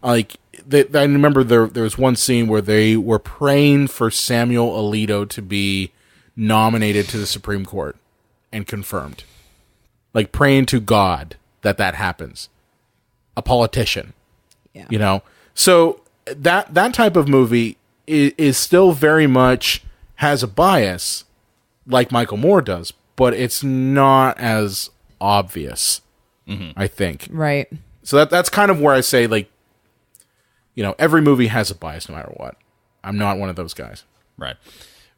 Like, I remember there was one scene where they were praying for Samuel Alito to be nominated to the Supreme Court and confirmed. Like, praying to God that happens. A politician. Yeah. So that type of movie is still very much has a bias, like Michael Moore does, but it's not as obvious, I think. Right. So that's kind of where I say, like, every movie has a bias no matter what. I'm not one of those guys. Right.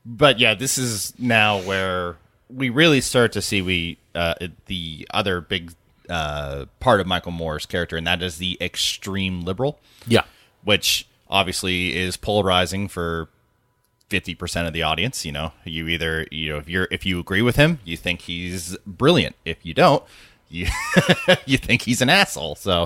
But yeah, this is now where we really start to see the other big part of Michael Moore's character, and that is the extreme liberal. Yeah. Which obviously is polarizing for 50% of the audience. You either, if you agree with him, you think he's brilliant. If you don't, you think he's an asshole. So,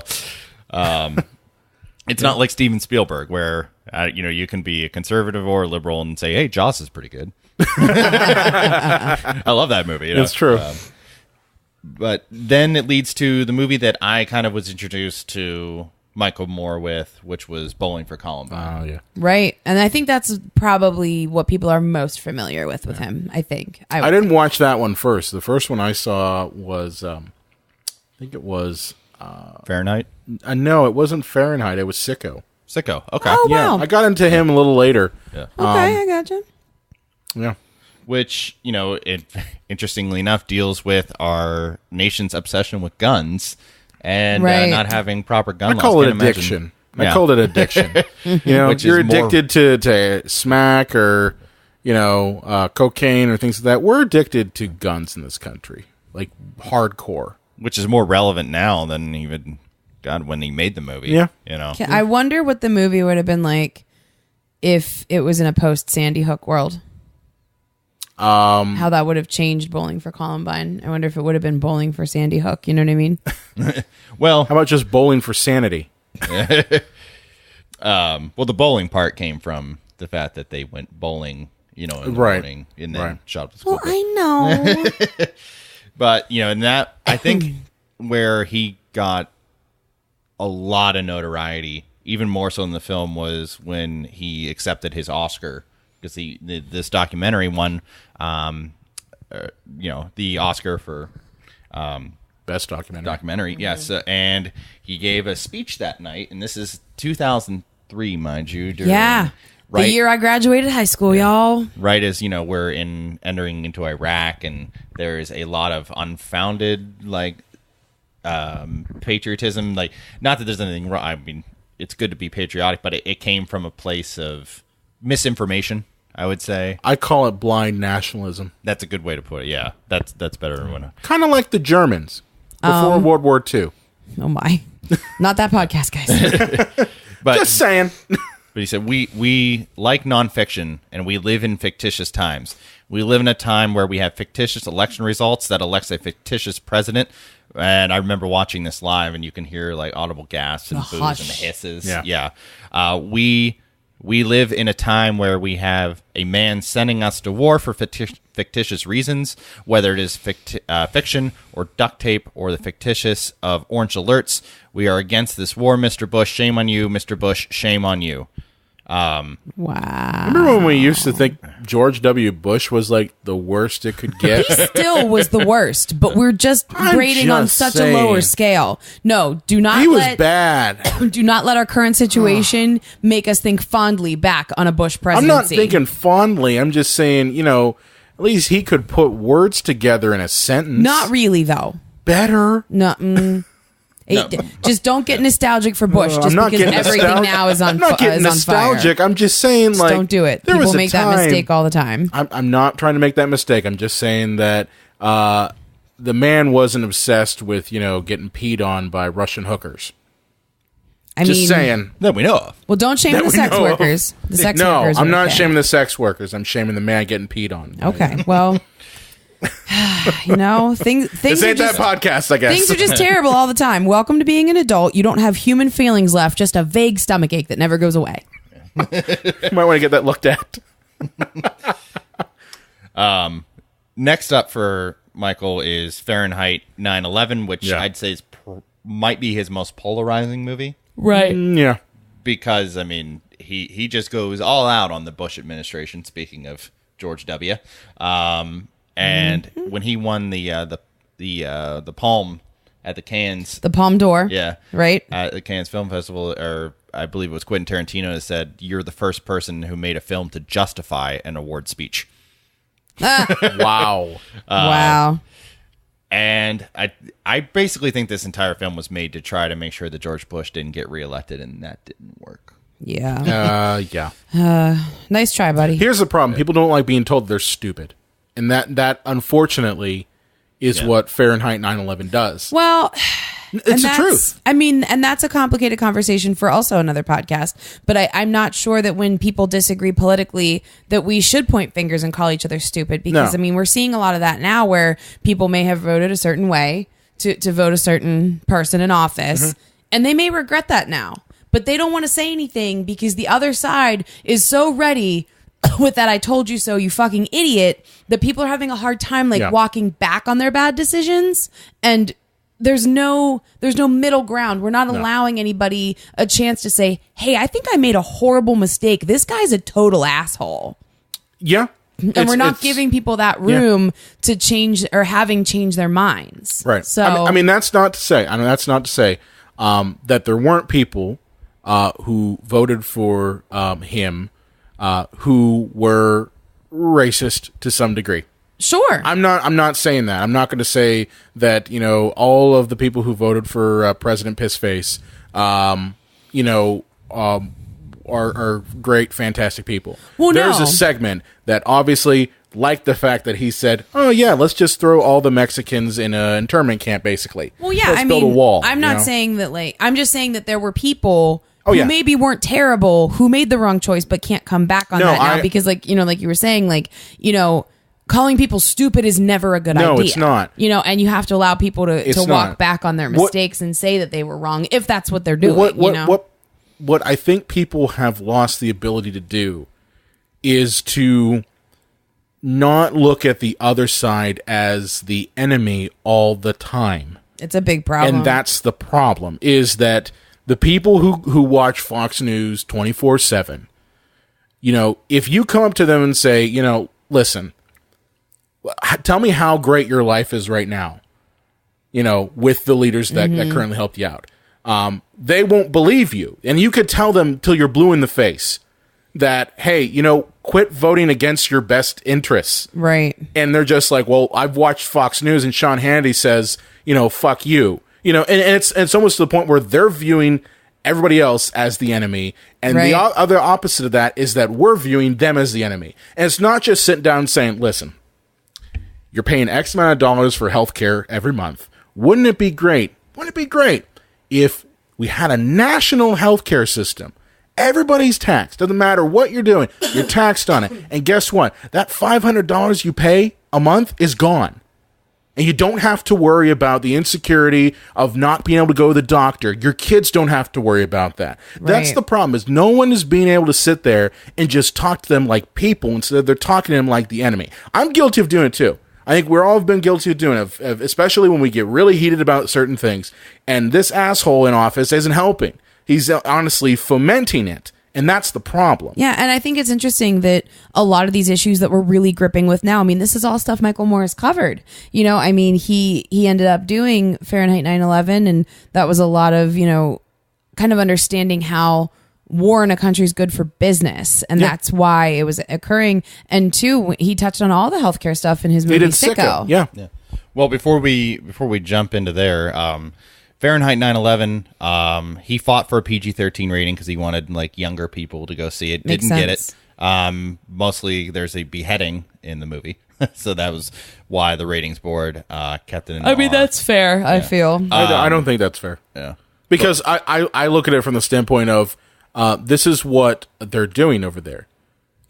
it's not like Steven Spielberg, where you can be a conservative or a liberal and say, "Hey, Jaws is pretty good." I love that movie. It's true. But then it leads to the movie that I kind of was introduced to Michael Moore with, which was Bowling for Columbine. Oh, yeah. Right. And I think that's probably what people are most familiar with him, I think. I didn't watch that one first. The first one I saw was, I think it was Fahrenheit? No, it wasn't Fahrenheit. It was Sicko. Sicko. Okay. Oh, Yeah, wow. I got into him a little later. Yeah. Okay, I gotcha. Yeah. Which, it interestingly enough deals with our nation's obsession with guns and Right. not having proper gun I laws. call it Can't imagine- addiction. Yeah. I called it addiction. Which You're is more- addicted to smack or, cocaine or things like that. We're addicted to guns in this country, like hardcore. Which is more relevant now than even, God, when he made the movie. Yeah. I wonder what the movie would have been like if it was in a post-Sandy Hook world. How that would have changed Bowling for Columbine. I wonder if it would have been Bowling for Sandy Hook. You know what I mean? Well, How about just bowling for sanity? well, the bowling part came from the fact that they went bowling, in the Right. morning and then Right. shot up the school. Well, I know. But, and that, I think where he got a lot of notoriety, even more so in the film, was when he accepted his Oscar. Because this documentary won, the Oscar for Best documentary. documentary. Yes. And he gave a speech that night. And this is 2003, mind you. During, Yeah. Right, The year I graduated high school, y'all. right as we're entering into Iraq, and there is a lot of unfounded patriotism. Like, not that there's anything wrong. I mean, it's good to be patriotic, but it came from a place of misinformation, I would say. I call it blind nationalism. That's a good way to put it. Yeah, that's better than when. Kind of like the Germans before World War II. Oh, my. Not that podcast, guys. But Just saying. But he said, we like nonfiction, and we live in fictitious times. We live in a time where we have fictitious election results that elects a fictitious president. And I remember watching this live, and you can hear audible gasps and boos hush. and hisses. Yeah. We live in a time where we have a man sending us to war for fictitious reasons, whether it is fiction or duct tape or the fictitious of orange alerts. We are against this war, Mr. Bush. Shame on you, Mr. Bush. Shame on you. Wow. Remember when we used to think George W. Bush was the worst it could get? He still was the worst, but we're just grading on just such saying. a lower scale. No, do not He was let bad. do not let our current situation make us think fondly back on a Bush I'm presidency. not thinking fondly. I'm just saying, at least he could put words together in a sentence. Not really, though. better. No. Just don't get nostalgic for Bush, just I'm not because getting everything nostalgic. now is on I'm not getting is on nostalgic. fire. I'm just saying, Just don't do it. there was People a make that time- mistake all the time. I'm not trying to make that mistake. I'm just saying that the man wasn't obsessed with getting peed on by Russian hookers. I Just mean, saying. That we know of. well, don't shame That the we sex know of. workers. The sex No, workers. I'm are not okay. shaming the sex workers. I'm shaming the man getting peed on. Okay, well, things This are ain't that just, podcast, I guess. things are just terrible all the time. Welcome to being an adult. You don't have human feelings left, just a vague stomach ache that never goes away. You might want to get that looked at. Next up for Michael is Fahrenheit 9/11, which Yeah. I'd say might be his most polarizing movie, Right. Yeah. because he just goes all out on the Bush administration. Speaking of George W. And when he won the Palm at the Cannes, The Palme d'Or. yeah, Right. at the Cannes Film Festival, or I believe it was Quentin Tarantino that said, "You're the first person who made a film to justify an award speech." Wow. Wow. And I basically think this entire film was made to try to make sure that George Bush didn't get reelected, and that didn't work. Yeah. Yeah. Nice try, buddy. Here's the problem. People don't like being told they're stupid. And that unfortunately is what Fahrenheit 9/11 does. Well, It's the truth. I mean, and that's a complicated conversation for also another podcast. But I'm not sure that when people disagree politically that we should point fingers and call each other stupid. Because, No. I mean, we're seeing a lot of that now where people may have voted a certain way to vote a certain person in office. And they may regret that now. But they don't want to say anything because the other side is so ready with that "I told you so, you fucking idiot," that people are having a hard time walking back on their bad decisions. And there's no middle ground. We're not allowing anybody a chance to say, "Hey, I think I made a horrible mistake. This guy's a total asshole." Yeah. and we're not giving people that room to change or having changed their minds. Right. So I mean, that's not to say. That there weren't people who voted for him who were racist to some degree. sure. I'm not saying that. I'm not going to say that, all of the people who voted for President Pissface, are great, fantastic people. Well, There's no. a segment that obviously liked the fact that he said, "Oh yeah, let's just throw all the Mexicans in an internment camp." Basically, Well, yeah, let's build a wall. I'm not saying that. I'm just saying that there were people Oh, who yeah. maybe weren't terrible, who made the wrong choice, but can't come back on that now because, like you were saying, calling people stupid is never a good idea. No, it's not. And you have to allow people to walk not. back on their mistakes and say that they were wrong if that's what they're doing. What I think people have lost the ability to do is to not look at the other side as the enemy all the time. It's a big problem. And that's the problem, is that the people who watch Fox News 24/7, if you come up to them and say, listen, tell me how great your life is right now, with the leaders that currently helped you out. They won't believe you. And you could tell them till you're blue in the face that, hey, quit voting against your best interests. Right. And they're just like, well, I've watched Fox News and Sean Hannity says, fuck you. And it's almost to the point where they're viewing everybody else as the enemy. And the other opposite of that is that we're viewing them as the enemy. And it's not just sitting down and saying, listen, you're paying X amount of dollars for healthcare every month. Wouldn't it be great? If we had a national healthcare system? Everybody's taxed. Doesn't matter what you're doing. You're taxed on it. And guess what? That $500 you pay a month is gone. And you don't have to worry about the insecurity of not being able to go to the doctor. Your kids don't have to worry about that. Right. That's the problem, is no one is being able to sit there and just talk to them like people instead of they're talking to them like the enemy. I'm guilty of doing it too. I think we're all been guilty of doing it, especially when we get really heated about certain things. And this asshole in office isn't helping. He's honestly fomenting it. And that's the problem. Yeah, and I think it's interesting that a lot of these issues that we're really gripping with now, this is all stuff Michael Moore has covered. He ended up doing Fahrenheit 9/11, and that was a lot of, kind of understanding how war in a country is good for business, and that's why it was occurring. And two, he touched on all the healthcare stuff in his movie Sicko. Yeah. Well, before we jump into there, Fahrenheit 9/11, he fought for a PG-13 rating because he wanted younger people to go see it. Makes Didn't sense. get it. Mostly there's a beheading in the movie, so that was why the ratings board kept it in. That's fair. I feel. I don't think that's fair. Yeah, because I look at it from the standpoint of this is what they're doing over there.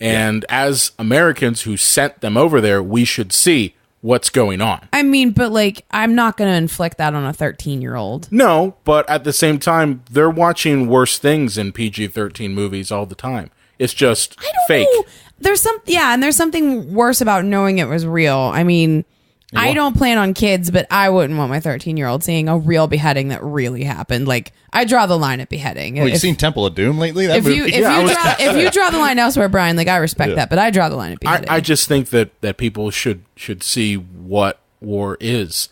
And as Americans who sent them over there, we should see what's going on. But I'm not going to inflict that on a 13-year-old. No, but at the same time, they're watching worse things in PG-13 movies all the time. It's just fake. Know. And there's something worse about knowing it was real. I don't plan on kids, but I wouldn't want my 13-year-old seeing a real beheading that really happened. I draw the line at beheading. Well, you've seen Temple of Doom lately? That movie? If you draw the line elsewhere, Brian, I respect that, but I draw the line at beheading. I just think that people should see what war is.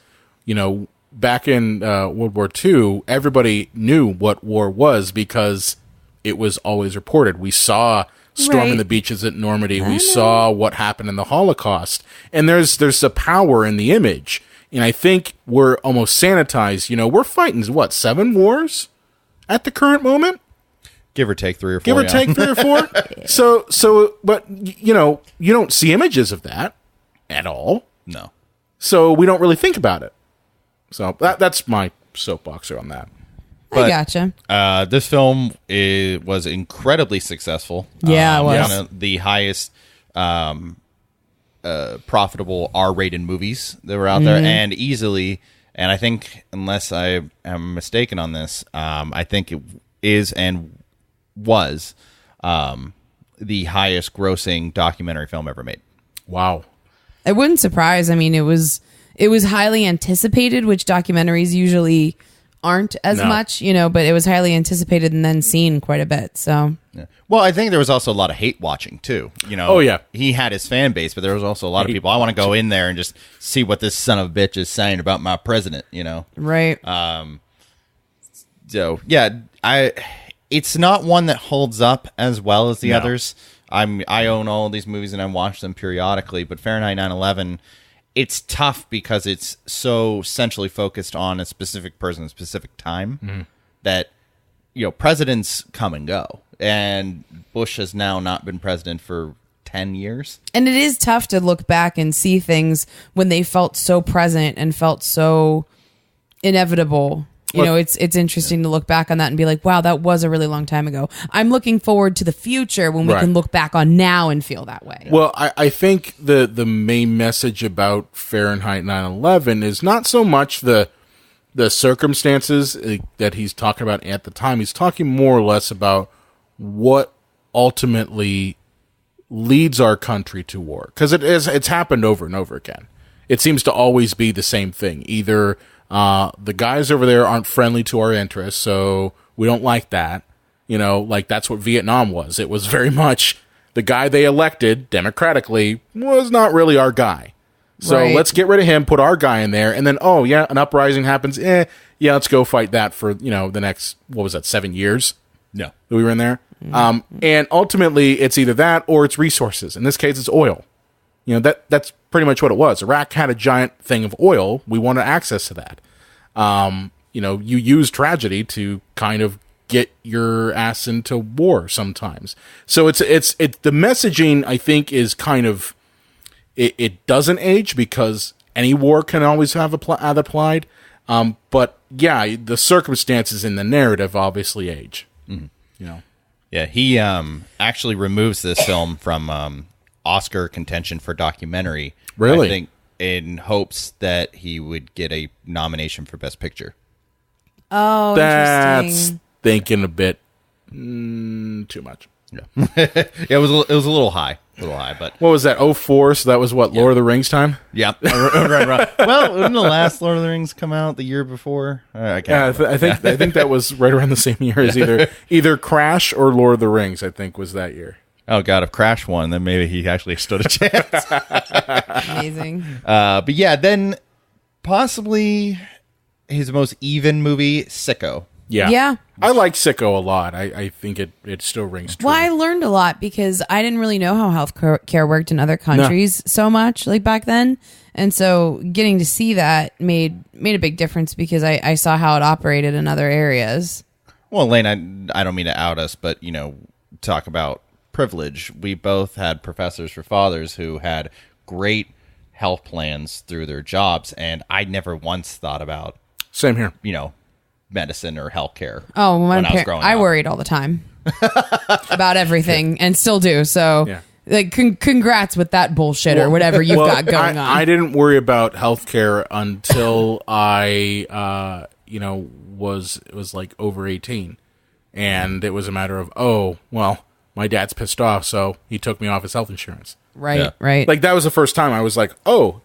Back in World War II, everybody knew what war was because it was always reported. We saw storming the beaches at Normandy. We saw what happened in the Holocaust. And there's a power in the image. And I think we're almost sanitized. We're fighting, 7 wars at the current moment? Give or take 3 or 4. Give or take 3 or 4? But, you don't see images of that at all. No. So we don't really think about it. So that's my soapboxer on that. I gotcha. This film was incredibly successful. Yeah, it was. One of the highest profitable R-rated movies that were out there, and easily, and I think, unless I am mistaken on this, I think it is and was the highest grossing documentary film ever made. Wow. It wouldn't surprise. It was highly anticipated, which documentaries usually aren't as much, but it was highly anticipated and then seen quite a bit. So Yeah. Well, I think there was also a lot of hate watching too. Oh, yeah. He had his fan base, but there was also a lot of people. I want to go in there and just see what this son of a bitch is saying about my president. Right. So yeah, it's not one that holds up as well as the others. I own all of these movies and I watch them periodically, but Fahrenheit 9/11, it's tough because it's so centrally focused on a specific person, a specific time that presidents come and go. And Bush has now not been president for 10 years. And it is tough to look back and see things when they felt so present and felt so inevitable. It's interesting to look back on that and be like, wow, that was a really long time ago. I'm looking forward to the future when we can look back on now and feel that way. Well, I think the main message about Fahrenheit 9/11 is not so much the circumstances that he's talking about at the time. He's talking more or less about what ultimately leads our country to war. Because it's happened over and over again. It seems to always be the same thing. Either the guys over there aren't friendly to our interests, so we don't like that. Like that's what Vietnam was. It was very much the guy they elected democratically was not really our guy. So let's get rid of him, put our guy in there, and then, an uprising happens. Let's go fight that for, the next, 7 years? Yeah. That we were in there? And ultimately, it's either that or it's resources. In this case, it's oil. That's pretty much what it was. Iraq had a giant thing of oil. We wanted access to that. You use tragedy to kind of get your ass into war sometimes. So it's the messaging, I think, is kind of, it doesn't age because any war can always have applied. But yeah, the circumstances in the narrative obviously age. Yeah, he actually removes this film from Oscar contention for documentary. Really? I think in hopes that he would get a nomination for Best Picture. Oh, That's interesting. thinking a bit too much. Yeah, it was a little high. But What was that? 2004, so that was what, Lord of the Rings time? yeah, right. Well, didn't the last Lord of the Rings come out the year before? I can't. Yeah, I think that was right around the same year as either Crash or Lord of the Rings. I think was that year. Oh God, if Crash won, then maybe he actually stood a chance. Amazing. But yeah, then possibly his most even movie, Sicko. Yeah. I like Sicko a lot. I think it still rings true. Well, I learned a lot because I didn't really know how health care worked in other countries so much like back then. And so getting to see that made a big difference because I saw how it operated in other areas. Well, Lane, I don't mean to out us, but talk about privilege. We both had professors for fathers who had great health plans through their jobs, and I never once thought about Same here. medicine or healthcare. Oh, when I was growing I up. worried all the time about everything and still do. So, Yeah. like, congrats with that bullshit or whatever you've got going on. I didn't worry about healthcare until I, was like over 18, and it was a matter of, my dad's pissed off, so he took me off his health insurance. Right, Yeah. right. Like that was the first time I was like,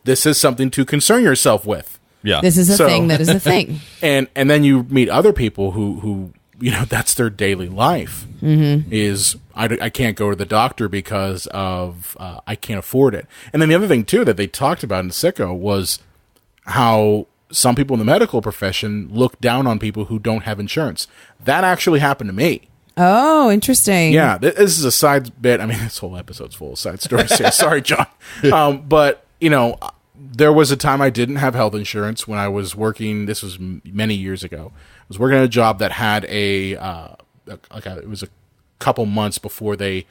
this is something to concern yourself with. Yeah. This is a So- thing that is a thing. And then you meet other people who that's their daily life. Mm-hmm. Is I can't go to the doctor because of I can't afford it. And then the other thing too that they talked about in Sicko was how some people in the medical profession look down on people who don't have insurance. That actually happened to me. Oh, interesting. Yeah, this is a side bit. I mean, this whole episode's full of side stories here. Sorry, John. But there was a time I didn't have health insurance when I was working. This was many years ago. I was working at a job that had it was a couple months before they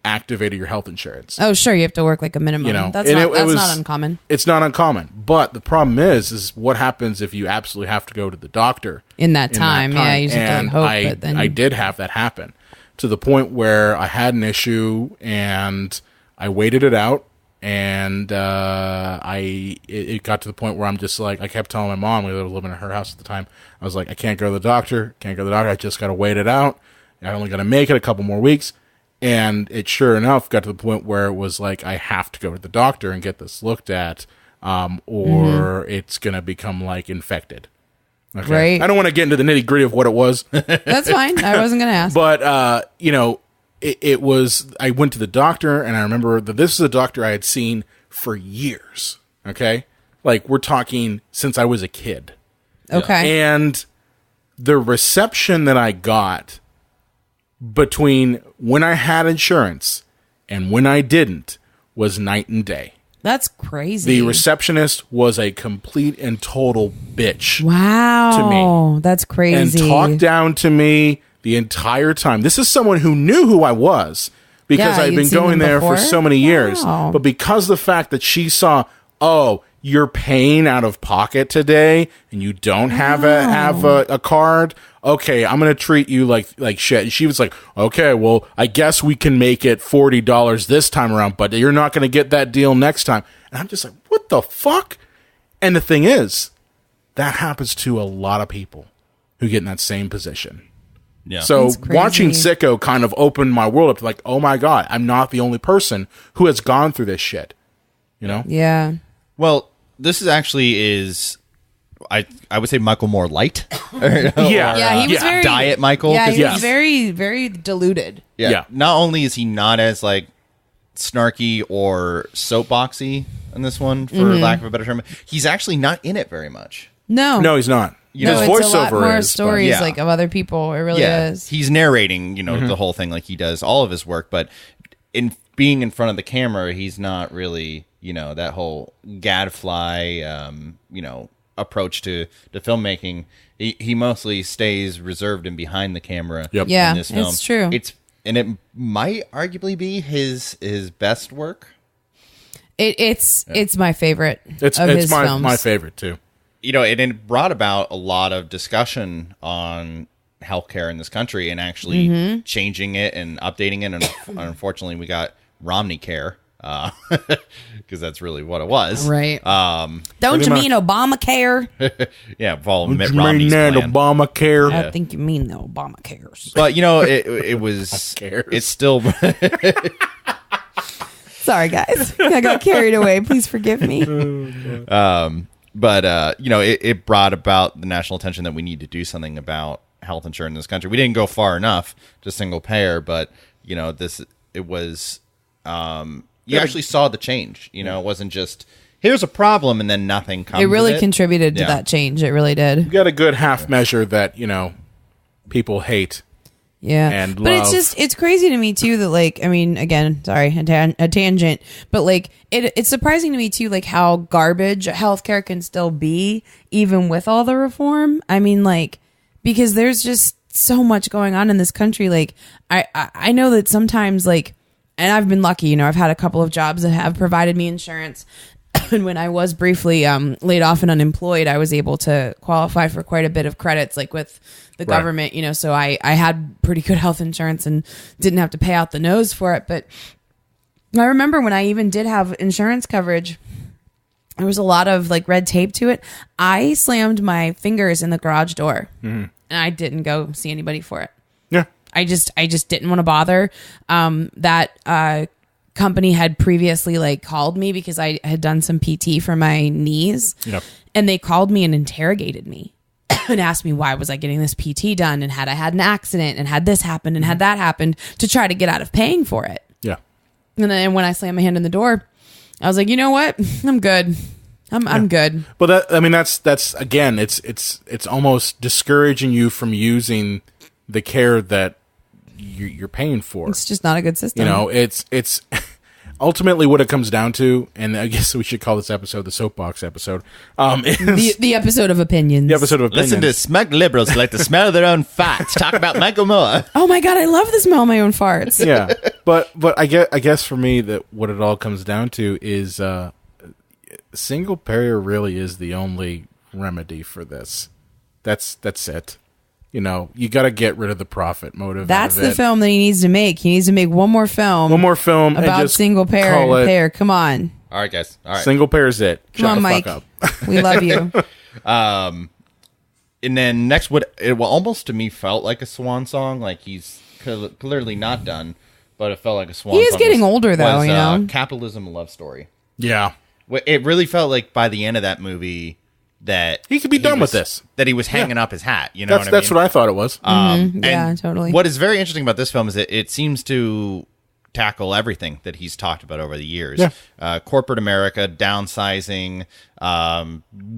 activated your health insurance. Oh, sure. You have to work like a minimum. That's and not, it was not uncommon. It's not uncommon. But the problem is what happens if you absolutely have to go to the doctor In that time. Yeah, you just have and to hope. But then I did have that happen to the point where I had an issue and I waited it out. And it got to the point where I'm just like, I kept telling my mom, we were living at her house at the time, I was like, I can't go to the doctor, I just got to wait it out. I only got to make it a couple more weeks. And it sure enough got to the point where it was like, I have to go to the doctor and get this looked at, or it's going to become like infected. Okay. Right. I don't want to get into the nitty gritty of what it was. that's fine. I wasn't going to ask. But, it was, I went to the doctor, and I remember that this is a doctor I had seen for years. Okay. Like, we're talking since I was a kid. Okay. And the reception that I got between when I had insurance and when I didn't was night and day. That's crazy. The receptionist was a complete and total bitch. Wow. To me. That's crazy. And talked down to me the entire time. This is someone who knew who I was because Yeah, I'd you'd been seen going him there for before? so many years. Wow. But because the fact that she saw, oh, you're paying out of pocket today and you don't have a card, okay, I'm gonna treat you like shit. And she was like, okay, well, I guess we can make it $40 this time around, but you're not gonna get that deal next time. And I'm just like, what the fuck? And the thing is, that happens to a lot of people who get in that same position. Yeah. So That's crazy. watching Sicko kind of opened my world up to like, oh my God, I'm not the only person who has gone through this shit. You know? Yeah. Well, this is I would say Michael Moore light. Yeah, he was very Diet Michael. Yeah, 'cause he Yes. was very, very diluted. Yeah. Not only is he not as like snarky or soapboxy in this one, for lack of a better term, he's actually not in it very much. No, No, he's not. You know, no, His it's a lot voiceover more is, but- stories yeah. like of other people. It really is. He's narrating, the whole thing like he does all of his work, but in being in front of the camera, he's not really, that whole gadfly, approach to filmmaking. He mostly stays reserved and behind the camera. Yep. Yeah, in this film. it's true. And it might arguably be his best work. It's my favorite. It's of his my films. my favorite too. And it brought about a lot of discussion on healthcare in this country and actually changing it and updating it. And unfortunately, we got Romney Care because that's really what it was. Right. Don't pretty you much. mean Obamacare? Yeah, follow Mitt You mean Romney's that plan. Obamacare? I think you mean the Obamacares. But it was. cares? It's still. Sorry, guys. I got carried away. Please forgive me. But it brought about the national attention that we need to do something about health insurance in this country. We didn't go far enough to single payer, but it was you actually saw the change. It wasn't just here's a problem and then nothing comes. It really of contributed to Yeah. that change. It really did. You got a good half measure that people hate. Yeah. And but love. it's crazy to me too that again, sorry, a tangent, but it's surprising to me too, how garbage healthcare can still be even with all the reform. Because there's just so much going on in this country. I know that sometimes and I've been lucky, I've had a couple of jobs that have provided me insurance. And when I was briefly laid off and unemployed, I was able to qualify for quite a bit of credits, with the Right. government, so I had pretty good health insurance and didn't have to pay out the nose for it. But I remember when I even did have insurance coverage, there was a lot of red tape to it. I slammed my fingers in the garage door and I didn't go see anybody for it. Yeah. I just didn't want to bother. That company had previously called me because I had done some PT for my knees. Yep. And they called me and interrogated me and asked me why was I getting this PT done and had I had an accident and had this happened and had that happened to try to get out of paying for it. Yeah. And then when I slammed my hand in the door, I was like, you know what? I'm good. I'm good. But that's again, it's almost discouraging you from using the care that you're paying for. It's just not a good system. It's ultimately what it comes down to, and I guess we should call this episode the soapbox episode. Is the episode of opinions. the episode of opinions. Listen to smug liberals who like to smell their own farts. Talk about Michael Moore. Oh my God, I love the smell of my own farts. Yeah, but I guess for me that what it all comes down to is single payer really is the only remedy for this. That's it. You got to get rid of the profit motive. That's out of the it. film that he needs to make. He needs to make one more film. One more film and about just single call it payer. Come on. All right, guys. All right. Single payer is it. Come on, Shut the Mike. fuck up. We love you. And then next, almost to me felt like a swan song. Like he's clearly not done, but it felt like a swan. He is song. getting older, though, Capitalism, a love story. Yeah. It really felt like by the end of that movie, that He could be done with was- this. That he was hanging up his hat. You know That's what I thought it was. Yeah, and totally. What is very interesting about this film is that it seems to tackle everything that he's talked about over the years. Yeah. Corporate America, downsizing,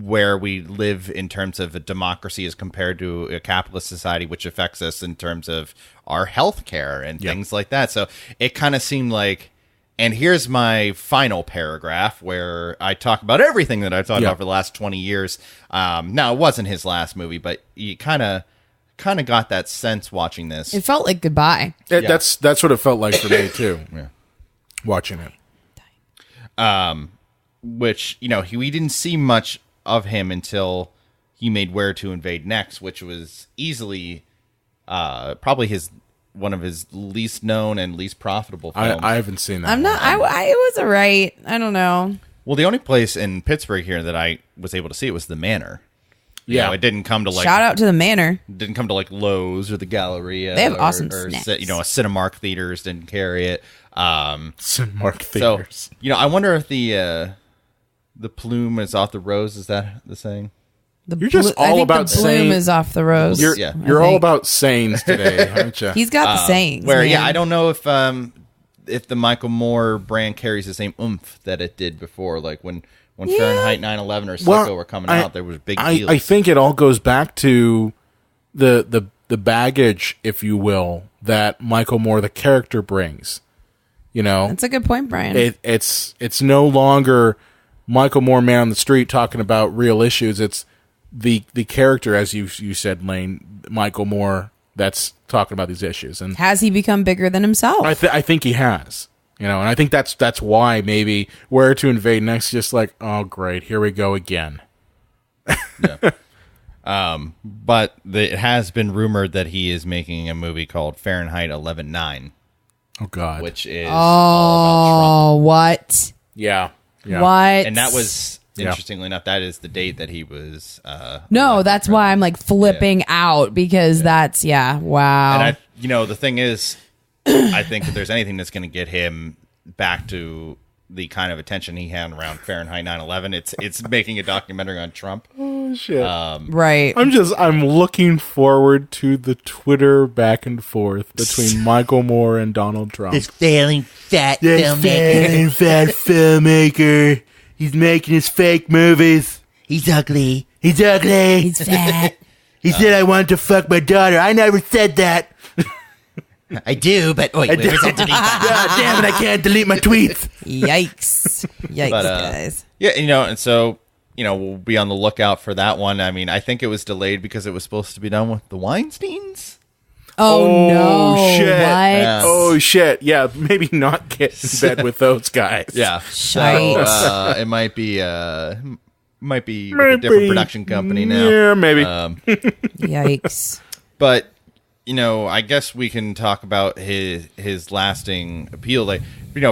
where we live in terms of a democracy as compared to a capitalist society, which affects us in terms of our health care and things like that. So it kind of seemed like, and here's my final paragraph where I talk about everything that I've talked about for the last 20 years. Now, it wasn't his last movie, but you kind of got that sense watching this. It felt like goodbye. That's what it felt like for me too. Watching it. Which, we didn't see much of him until he made Where to Invade Next, which was easily probably one of his least known and least profitable films. I haven't seen that. I'm not. It was alright. I don't know. Well, the only place in Pittsburgh here that I was able to see it was the Manor. Yeah. It didn't come to Shout out to the Manor. Didn't come to like Lowe's or the Galleria. They have or, awesome or snacks. a Cinemark theaters didn't carry it. Cinemark So theaters. I wonder if the plume is off the rose. Is that the saying? You're just I all think about the bloom saying is off the rose. You're Yeah. you're I all think. about sayings today, aren't you? He's got the sayings. Where man. I don't know if the Michael Moore brand carries the same oomph that it did before. Like when Fahrenheit 9/11 or Sicko were coming out, there was big deals. I think it all goes back to the baggage, if you will, that Michael Moore, the character, brings. That's a good point, Brian. It's no longer Michael Moore, man on the street, talking about real issues. It's the character, as you said, Lane, Michael Moore, that's talking about these issues. And Has he become bigger than himself? I think he has. And I think that's why maybe Where to Invade Next, just like, oh great, here we go again. But it has been rumored that he is making a movie called Fahrenheit 11/9, Oh God. which is all oh, what? Yeah. What? about and that was interestingly enough, that is the date that he was. No, that's why I'm like flipping out because that's wow. And the thing is, I think if there's anything that's going to get him back to the kind of attention he had around Fahrenheit 9/11, it's making a documentary on Trump. Oh shit. right. I'm looking forward to the Twitter back and forth between Michael Moore and Donald Trump. This failing fat filmmaker. He's making his fake movies. He's ugly. He's ugly. He's fat. He said I wanted to fuck my daughter. I never said that. I do, but wait, God damn it, I can't delete my tweets. Yikes. Yikes, But, guys. yeah, and so we'll be on the lookout for that one. I mean, I think it was delayed because it was supposed to be done with the Weinsteins. Oh, no. shit. What? Yeah. Oh shit. Yeah, maybe not get in bed with those guys. Yeah, Shite. so it might be with a different production company now. Yeah, maybe. Yikes. But I guess we can talk about his lasting appeal. Like,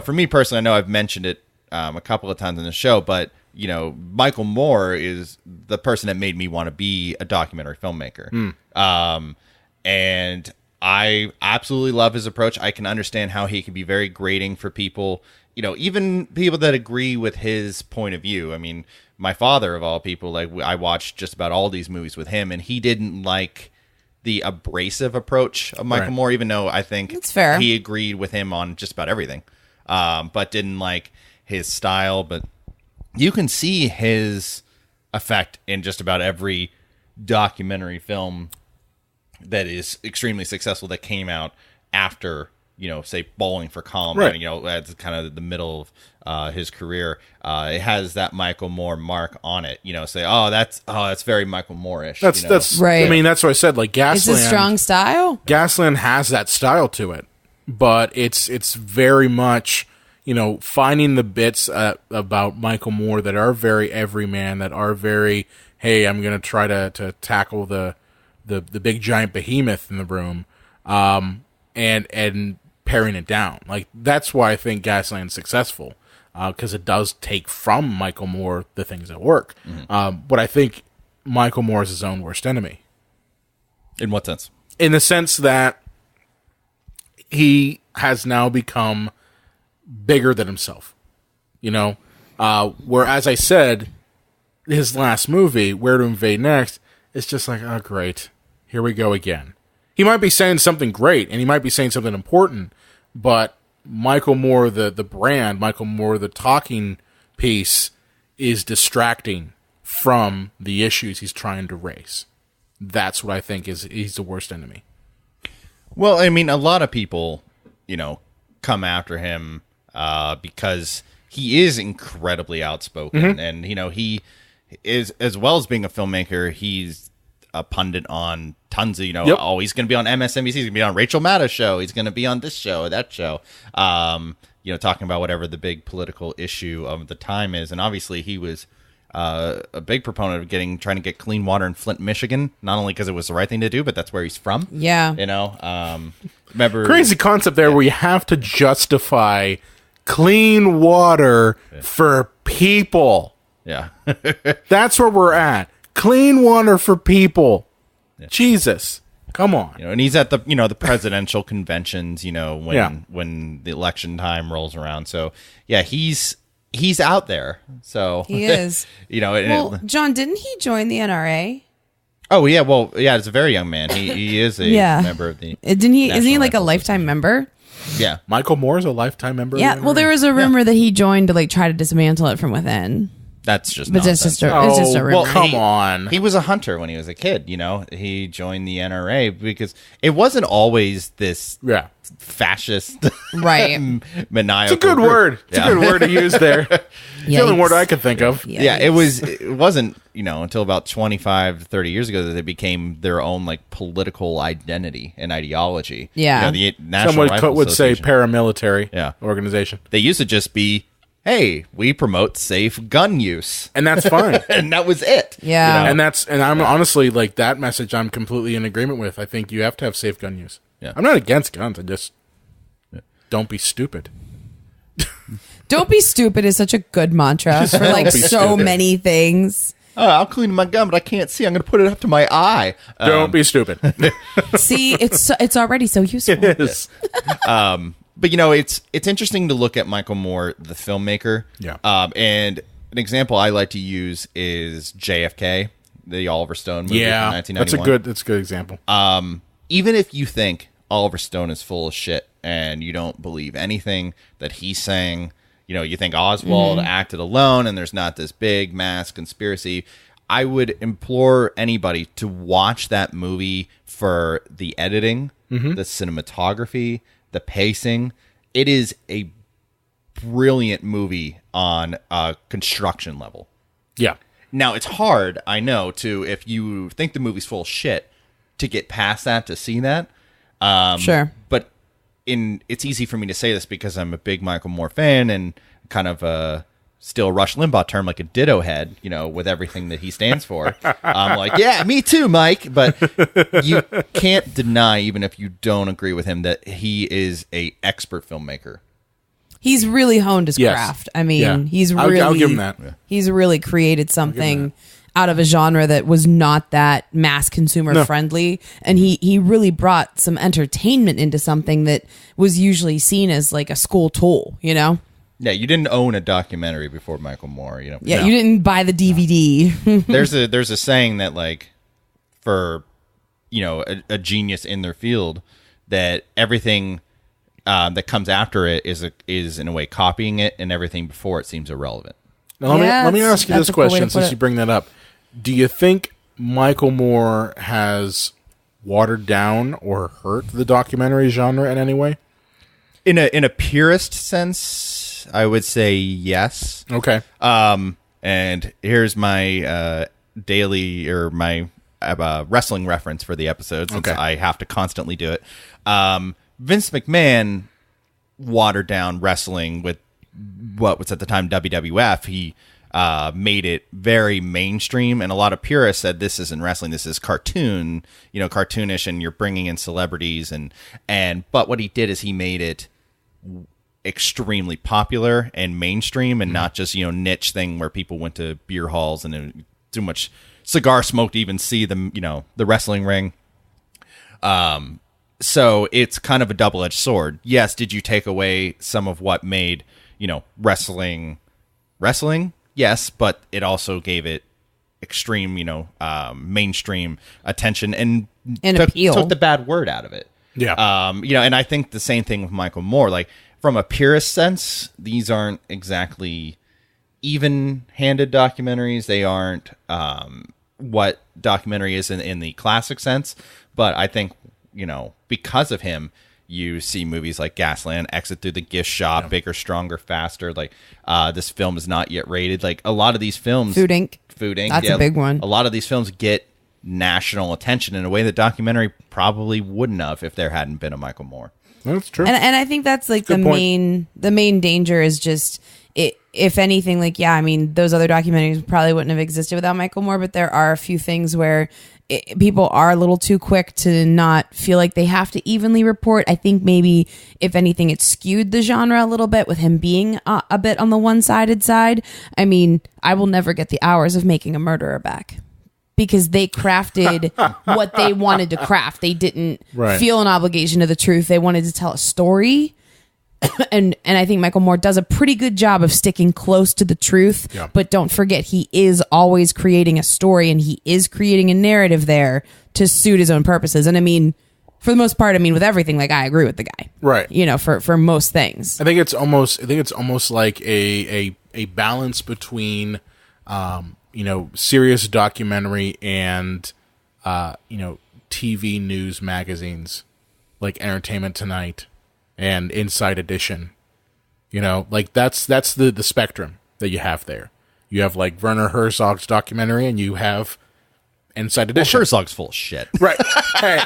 for me personally, I know I've mentioned it a couple of times in the show, but Michael Moore is the person that made me want to be a documentary filmmaker. And I absolutely love his approach. I can understand how he can be very grating for people, even people that agree with his point of view. I mean, my father, of all people, like I watched just about all these movies with him, and he didn't like the abrasive approach of Michael Right. Moore, even though I think That's fair. he agreed with him on just about everything, but didn't like his style. But you can see his effect in just about every documentary film that is extremely successful that came out after, say Bowling for Columbine, Right. That's kind of the middle of his career. It has that Michael Moore mark on it, say, that's very Michael Moore-ish. That's Right. I mean, that's what I said. Like It's a Gasland. strong style. Gasland has that style to it, but it's very much finding the bits about Michael Moore that are very everyman, that are very, hey, I'm gonna try to tackle the big giant behemoth in the room, and paring it down. Like that's why I think Gasland's successful, because it does take from Michael Moore the things that work. But I think Michael Moore is his own worst enemy. In what sense? In the sense that he has now become bigger than himself. Where, as I said, his last movie, Where to Invade Next, it's just like, oh, great. Here we go again. He might be saying something great, and he might be saying something important, but Michael Moore, the brand, Michael Moore, the talking piece, is distracting from the issues he's trying to raise. That's what I think he's the worst enemy. Well, I mean, a lot of people, come after him because he is incredibly outspoken, and he is, as well as being a filmmaker, he's a pundit on tons of, oh, he's going to be on MSNBC, he's going to be on Rachel Maddow's show, he's going to be on this show, that show, talking about whatever the big political issue of the time is. And obviously he was a big proponent of trying to get clean water in Flint, Michigan, not only because it was the right thing to do, but that's where he's from. Yeah. Remember, crazy concept there where you have to justify clean water for people. Yeah. That's where we're at. Clean water for people. Yeah. Jesus. Come on. And he's at the the presidential conventions, when the election time rolls around. So, yeah, he's out there. So he is. Well, John, didn't he join the NRA? Oh yeah, well yeah, as a very young man, he is a member of the. Isn't he like a lifetime member? Yeah, Michael Moore's a lifetime member. Yeah, well, there was a rumor that he joined to try to dismantle it from within. That's just. But nonsense. it's just a rumor. Well, come on. He was a hunter when he was a kid. He joined the NRA because it wasn't always this fascist, right? Maniacal. It's a good word. It's a good word to use there. The only word I could think of. Yeah, it wasn't until about 25 to 30 years ago that they became their own political identity and ideology. Yeah, the National Someone Rifle would say Association. paramilitary organization. They used to just be, hey, we promote safe gun use, and that's fine. And that was it. Yeah, and I'm honestly that message I'm completely in agreement with. I think you have to have safe gun use. Yeah. I'm not against guns. I just don't be stupid. Don't be stupid is such a good mantra for so many things. Oh, I'll clean my gun, but I can't see. I'm going to put it up to my eye. Don't be stupid. See, it's already so useful. It is. But it's interesting to look at Michael Moore, the filmmaker. Yeah. And an example I like to use is JFK, the Oliver Stone movie from 1991. That's a good example. Even if you think Oliver Stone is full of shit and you don't believe anything that he's saying, you think Oswald acted alone and there's not this big mass conspiracy, I would implore anybody to watch that movie for the editing, the cinematography, the pacing. It is a brilliant movie on a construction level. Yeah. Now, it's hard, I know, if you think the movie's full of shit, to get past that, to see that. Sure. But it's easy for me to say this because I'm a big Michael Moore fan and kind of still Rush Limbaugh term, like a ditto head, with everything that he stands for. I'm like, yeah, me too, Mike. But you can't deny, even if you don't agree with him, that he is a expert filmmaker. He's really honed his craft. I mean, he's really. I'll give him that. He's really created something out of a genre that was not that mass consumer friendly, and he really brought some entertainment into something that was usually seen as like a school tool. Yeah, you didn't own a documentary before Michael Moore. Yeah, no. You didn't buy the DVD. There's a saying that for a genius in their field, that everything that comes after it is in a way copying it, and everything before it seems irrelevant. Now, let me ask you this question since you bring that up. Do you think Michael Moore has watered down or hurt the documentary genre in any way? In a purist sense, I would say yes. Okay. And here's my daily or my wrestling reference for the episode, since I have to constantly do it. Vince McMahon watered down wrestling with what was at the time WWF. He made it very mainstream, and a lot of purists said this isn't wrestling, this is cartoon, cartoonish, and you're bringing in celebrities, but what he did is he made it extremely popular and mainstream, and not just niche thing where people went to beer halls and too much cigar smoke to even see the wrestling ring. So it's kind of a double-edged sword. Yes, did you take away some of what made wrestling? Yes, but it also gave it extreme, mainstream attention and appeal. took the bad word out of it. Yeah. And I think the same thing with Michael Moore. Like, from a purist sense, these aren't exactly even-handed documentaries. They aren't what documentary is in the classic sense. But I think, because of him, you see movies like Gasland, Exit Through the Gift Shop, Bigger, Stronger, Faster. Like, this film is not yet rated. Like, a lot of these films... Food Inc. That's a big one. A lot of these films get national attention in a way that documentary probably wouldn't have if there hadn't been a Michael Moore. That's true. And I think that's like the main danger is just if anything, like, yeah, I mean, those other documentaries probably wouldn't have existed without Michael Moore, but there are a few things where people are a little too quick to not feel like they have to evenly report. I think maybe if anything, it skewed the genre a little bit with him being a bit on the one-sided side. I mean, I will never get the hours of Making a Murderer back, because they crafted what they wanted to craft. They didn't feel an obligation to the truth. They wanted to tell a story. and I think Michael Moore does a pretty good job of sticking close to the truth. Yeah. But don't forget, he is always creating a story, and he is creating a narrative there to suit his own purposes. And I mean, for the most part, I mean, with everything, like, I agree with the guy. Right. For most things. I think it's almost like a balance between serious documentary and, TV news magazines like Entertainment Tonight and Inside Edition. Like that's the spectrum that you have there. You have like Werner Herzog's documentary, and you have Inside Edition. Well, Herzog's full of shit. Right. Hey,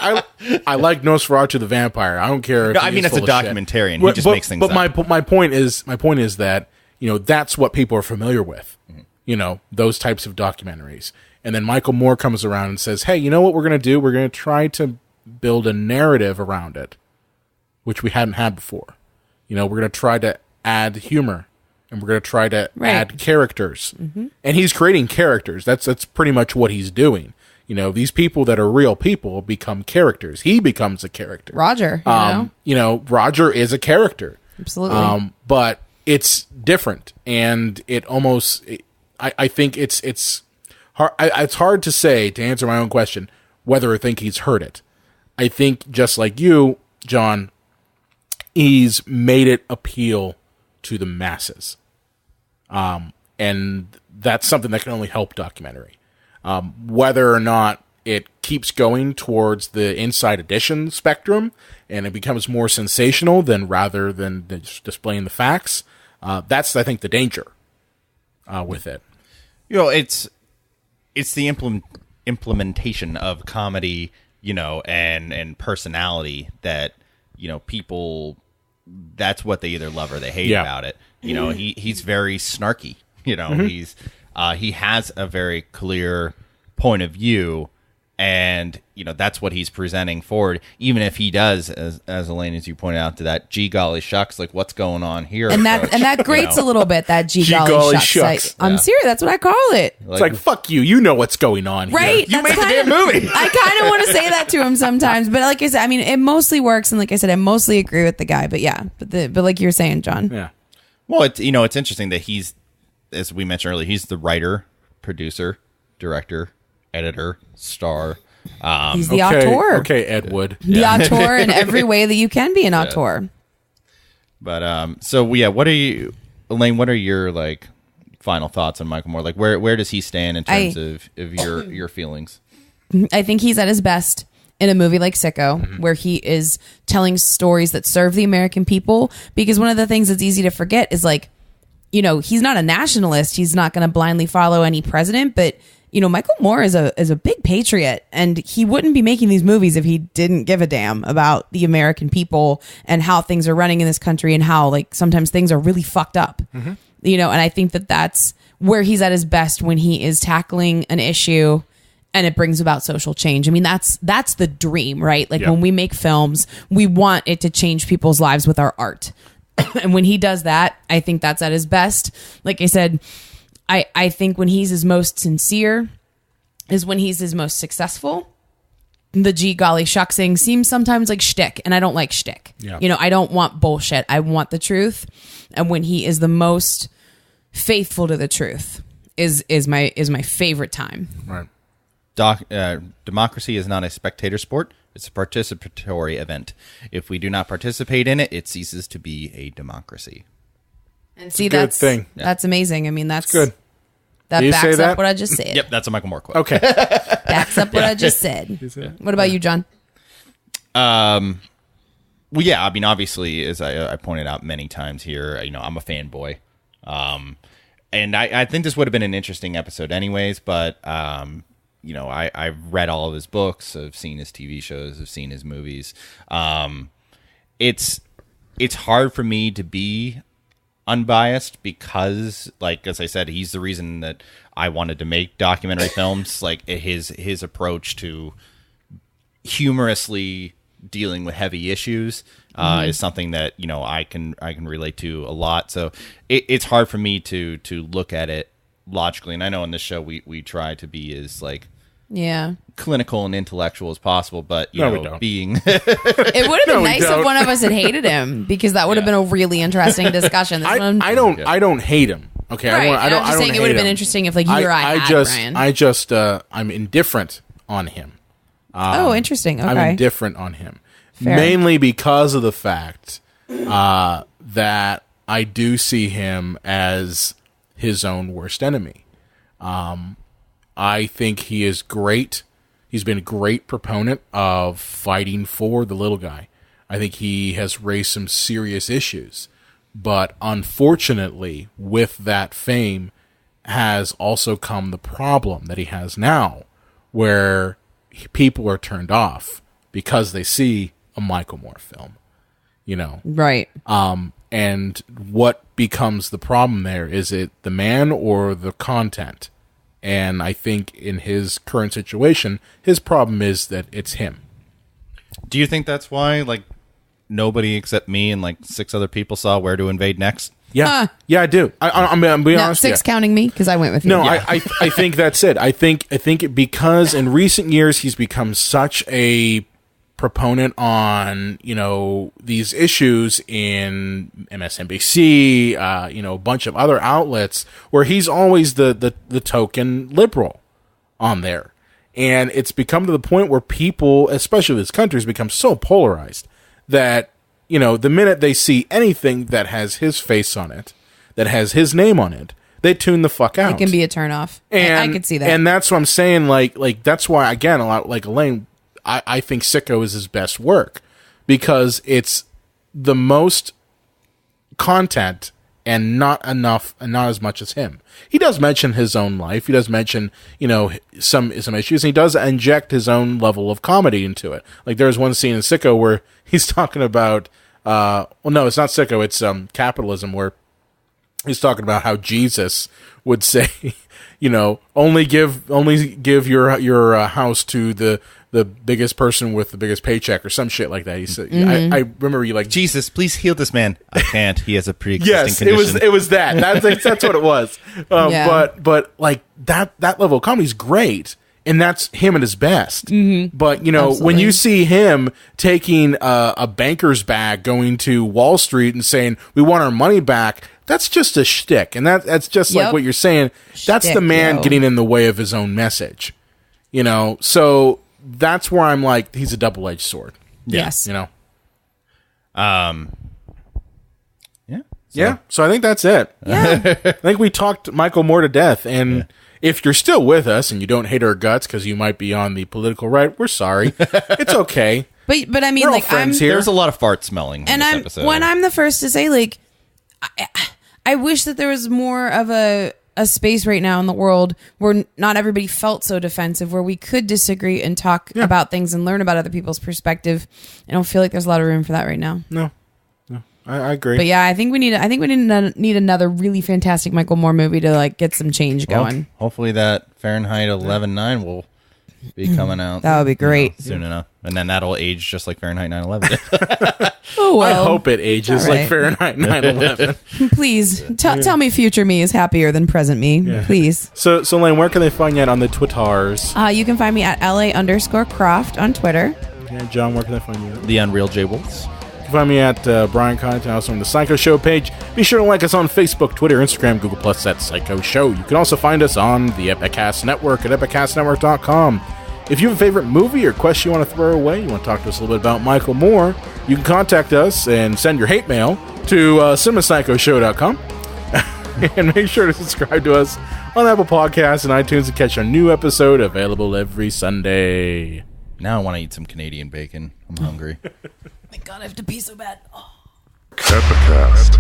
I like Nosferatu the Vampire. I don't care. No, I mean, it's a documentarian. He just makes things up. But my point is that, that's what people are familiar with. Mm-hmm. Those types of documentaries. And then Michael Moore comes around and says, hey, you know what we're going to do? We're going to try to build a narrative around it, which we hadn't had before. We're going to try to add humor, and we're going to try to add characters. Mm-hmm. And he's creating characters. That's pretty much what he's doing. These people that are real people become characters. He becomes a character. Roger, Roger is a character. Absolutely. But it's different, and it almost... I think it's hard. It's hard to say, to answer my own question, whether I think he's heard it. I think, just like you, John, he's made it appeal to the masses. And that's something that can only help documentary. Whether or not it keeps going towards the Inside Edition spectrum and it becomes more sensational rather than just displaying the facts, that's, I think, the danger with it. It's the implementation of comedy, and personality that, people, that's what they either love or they hate about it. He's very snarky. Mm-hmm. He has a very clear point of view, and that's what he's presenting forward. Even if he does, as Elaine, as you pointed out, to that gee golly shucks, like, what's going on here? And that grates a little bit. That gee golly shucks. I'm serious. That's what I call it. It's like, fuck you. You know what's going on here. Right? You made the damn movie. I kind of want to say that to him sometimes, but like I said, I mean, it mostly works. And like I said, I mostly agree with the guy. But yeah, but like you're saying, John. Yeah. Well, it's interesting that he's, as we mentioned earlier, he's the writer, producer, director, editor, star. He's the auteur. Okay, Ed Wood. The auteur in every way that you can be an auteur. But so yeah, Elaine? What are your like final thoughts on Michael Moore? Like, where does he stand in terms of your feelings? I think he's at his best in a movie like Sicko, mm-hmm. where he is telling stories that serve the American people. Because one of the things that's easy to forget is, like, he's not a nationalist. He's not going to blindly follow any president, but Michael Moore is a big patriot, and he wouldn't be making these movies if he didn't give a damn about the American people and how things are running in this country, and how, like, sometimes things are really fucked up. Mm-hmm. And I think that that's where he's at his best, when he is tackling an issue and it brings about social change. I mean, that's the dream, right? Like, when we make films, we want it to change people's lives with our art. And when he does that, I think that's at his best. Like I said, I think when he's his most sincere is when he's his most successful. The gee golly shucksing seems sometimes like shtick, and I don't like shtick. Yeah. I don't want bullshit. I want the truth. And when he is the most faithful to the truth is my favorite time. Right. Democracy is not a spectator sport. It's a participatory event. If we do not participate in it, it ceases to be a democracy. And see, good that's thing. That's amazing. I mean, that's Good. That Did you say backs that? up what I just said. Yep, that's a Michael Moore quote. Okay. Backs up what I just said. What about you, John? Well, yeah, I mean, obviously, as I pointed out many times here, I'm a fanboy. And I think this would have been an interesting episode anyways, but, I've read all of his books, I've seen his TV shows, I've seen his movies. It's hard for me to be unbiased because, like, as I said, he's the reason that I wanted to make documentary films. Like, his approach to humorously dealing with heavy issues is something that I can relate to a lot. So it's hard for me to look at it logically. And I know in this show we try to be as clinical and intellectual as possible, but we don't. being It would have been nice don't. if one of us had hated him, because that would have been a really interesting discussion. I don't hate him. Okay. Right. I don't I'm just saying hate it would have been him. interesting if you or I had Brian. I'm indifferent on him. Oh, interesting. Okay. I'm indifferent on him. Fair. Mainly because of the fact that I do see him as his own worst enemy. I think he is great. He's been a great proponent of fighting for the little guy. I think he has raised some serious issues. But unfortunately, with that fame has also come the problem that he has now, where people are turned off because they see a Michael Moore film, Right. and what becomes the problem there? Is it the man or the content? And I think in his current situation, his problem is that it's him. Do you think that's why, like, nobody except me and like 6 other people saw Where to Invade Next? Yeah, yeah, I do. I'm being honest. 6 counting me, because I went with you. No, I think that's it. I think it, because in recent years he's become such a proponent on these issues in MSNBC, a bunch of other outlets where he's always the token liberal on there, and it's become to the point where people, especially this country, has become so polarized that the minute they see anything that has his face on it, that has his name on it, they tune the fuck out. It can be a turnoff. And I could see that. And that's what I'm saying. Like that's why, again, a lot like Elaine, I think Sicko is his best work, because it's the most content and not enough and not as much as him. He does mention his own life. He does mention, some issues, and he does inject his own level of comedy into it. Like there's one scene in Sicko where he's talking about, well, no, it's not Sicko, it's Capitalism, where he's talking about how Jesus would say, only give your house to the biggest person with the biggest paycheck, or some shit like that. He said, I remember you like, Jesus, please heal this man. I can't. He has a pre-existing yes, condition. it was that. That's what it was. But like that level of comedy is great, and that's him at his best. But when you see him taking a banker's bag, going to Wall Street and saying, "We want our money back," that's just a shtick, and that's just like what you're saying. That's the man getting in the way of his own message. So that's where I'm like, he's a double-edged sword. Yes. Yeah. Yeah. So I think that's it. Yeah. I think we talked Michael Moore to death. And if you're still with us and you don't hate our guts because you might be on the political right, we're sorry. It's okay. But I mean, We're all like, friends here. There's a lot of fart smelling in and this episode. I'm the first to say, like, I wish that there was more of a space right now in the world where not everybody felt so defensive, where we could disagree and talk about things and learn about other people's perspective. I don't feel like there's a lot of room for that right now. No, I agree. But yeah, I think we need another really fantastic Michael Moore movie to like get some change going. Hopefully that Fahrenheit 11.9 will be coming out. That would be great. Soon enough. And then that'll age just like Fahrenheit 9/11. Oh, well. I hope it ages All right. like Fahrenheit 9/11. Please tell me future me is happier than present me. Please. So Lane, where can they find you at on the Twitters? You can find me at LA_Croft on Twitter. Yeah, John, where can they find you at? The Unreal J Wolves. can find me at Brian Connington, also on the Psycho Show page. Be sure to like us on Facebook, Twitter, Instagram, Google+, at Psycho Show. You can also find us on the Epicast Network at epicastnetwork.com. If you have a favorite movie or question you want to throw away, you want to talk to us a little bit about Michael Moore, you can contact us and send your hate mail to cinemapsychoshow.com. And make sure to subscribe to us on Apple Podcasts and iTunes to catch our new episode available every Sunday. Now I want to eat some Canadian bacon. I'm hungry. My God, I have to pee so bad. Oh. Epicast.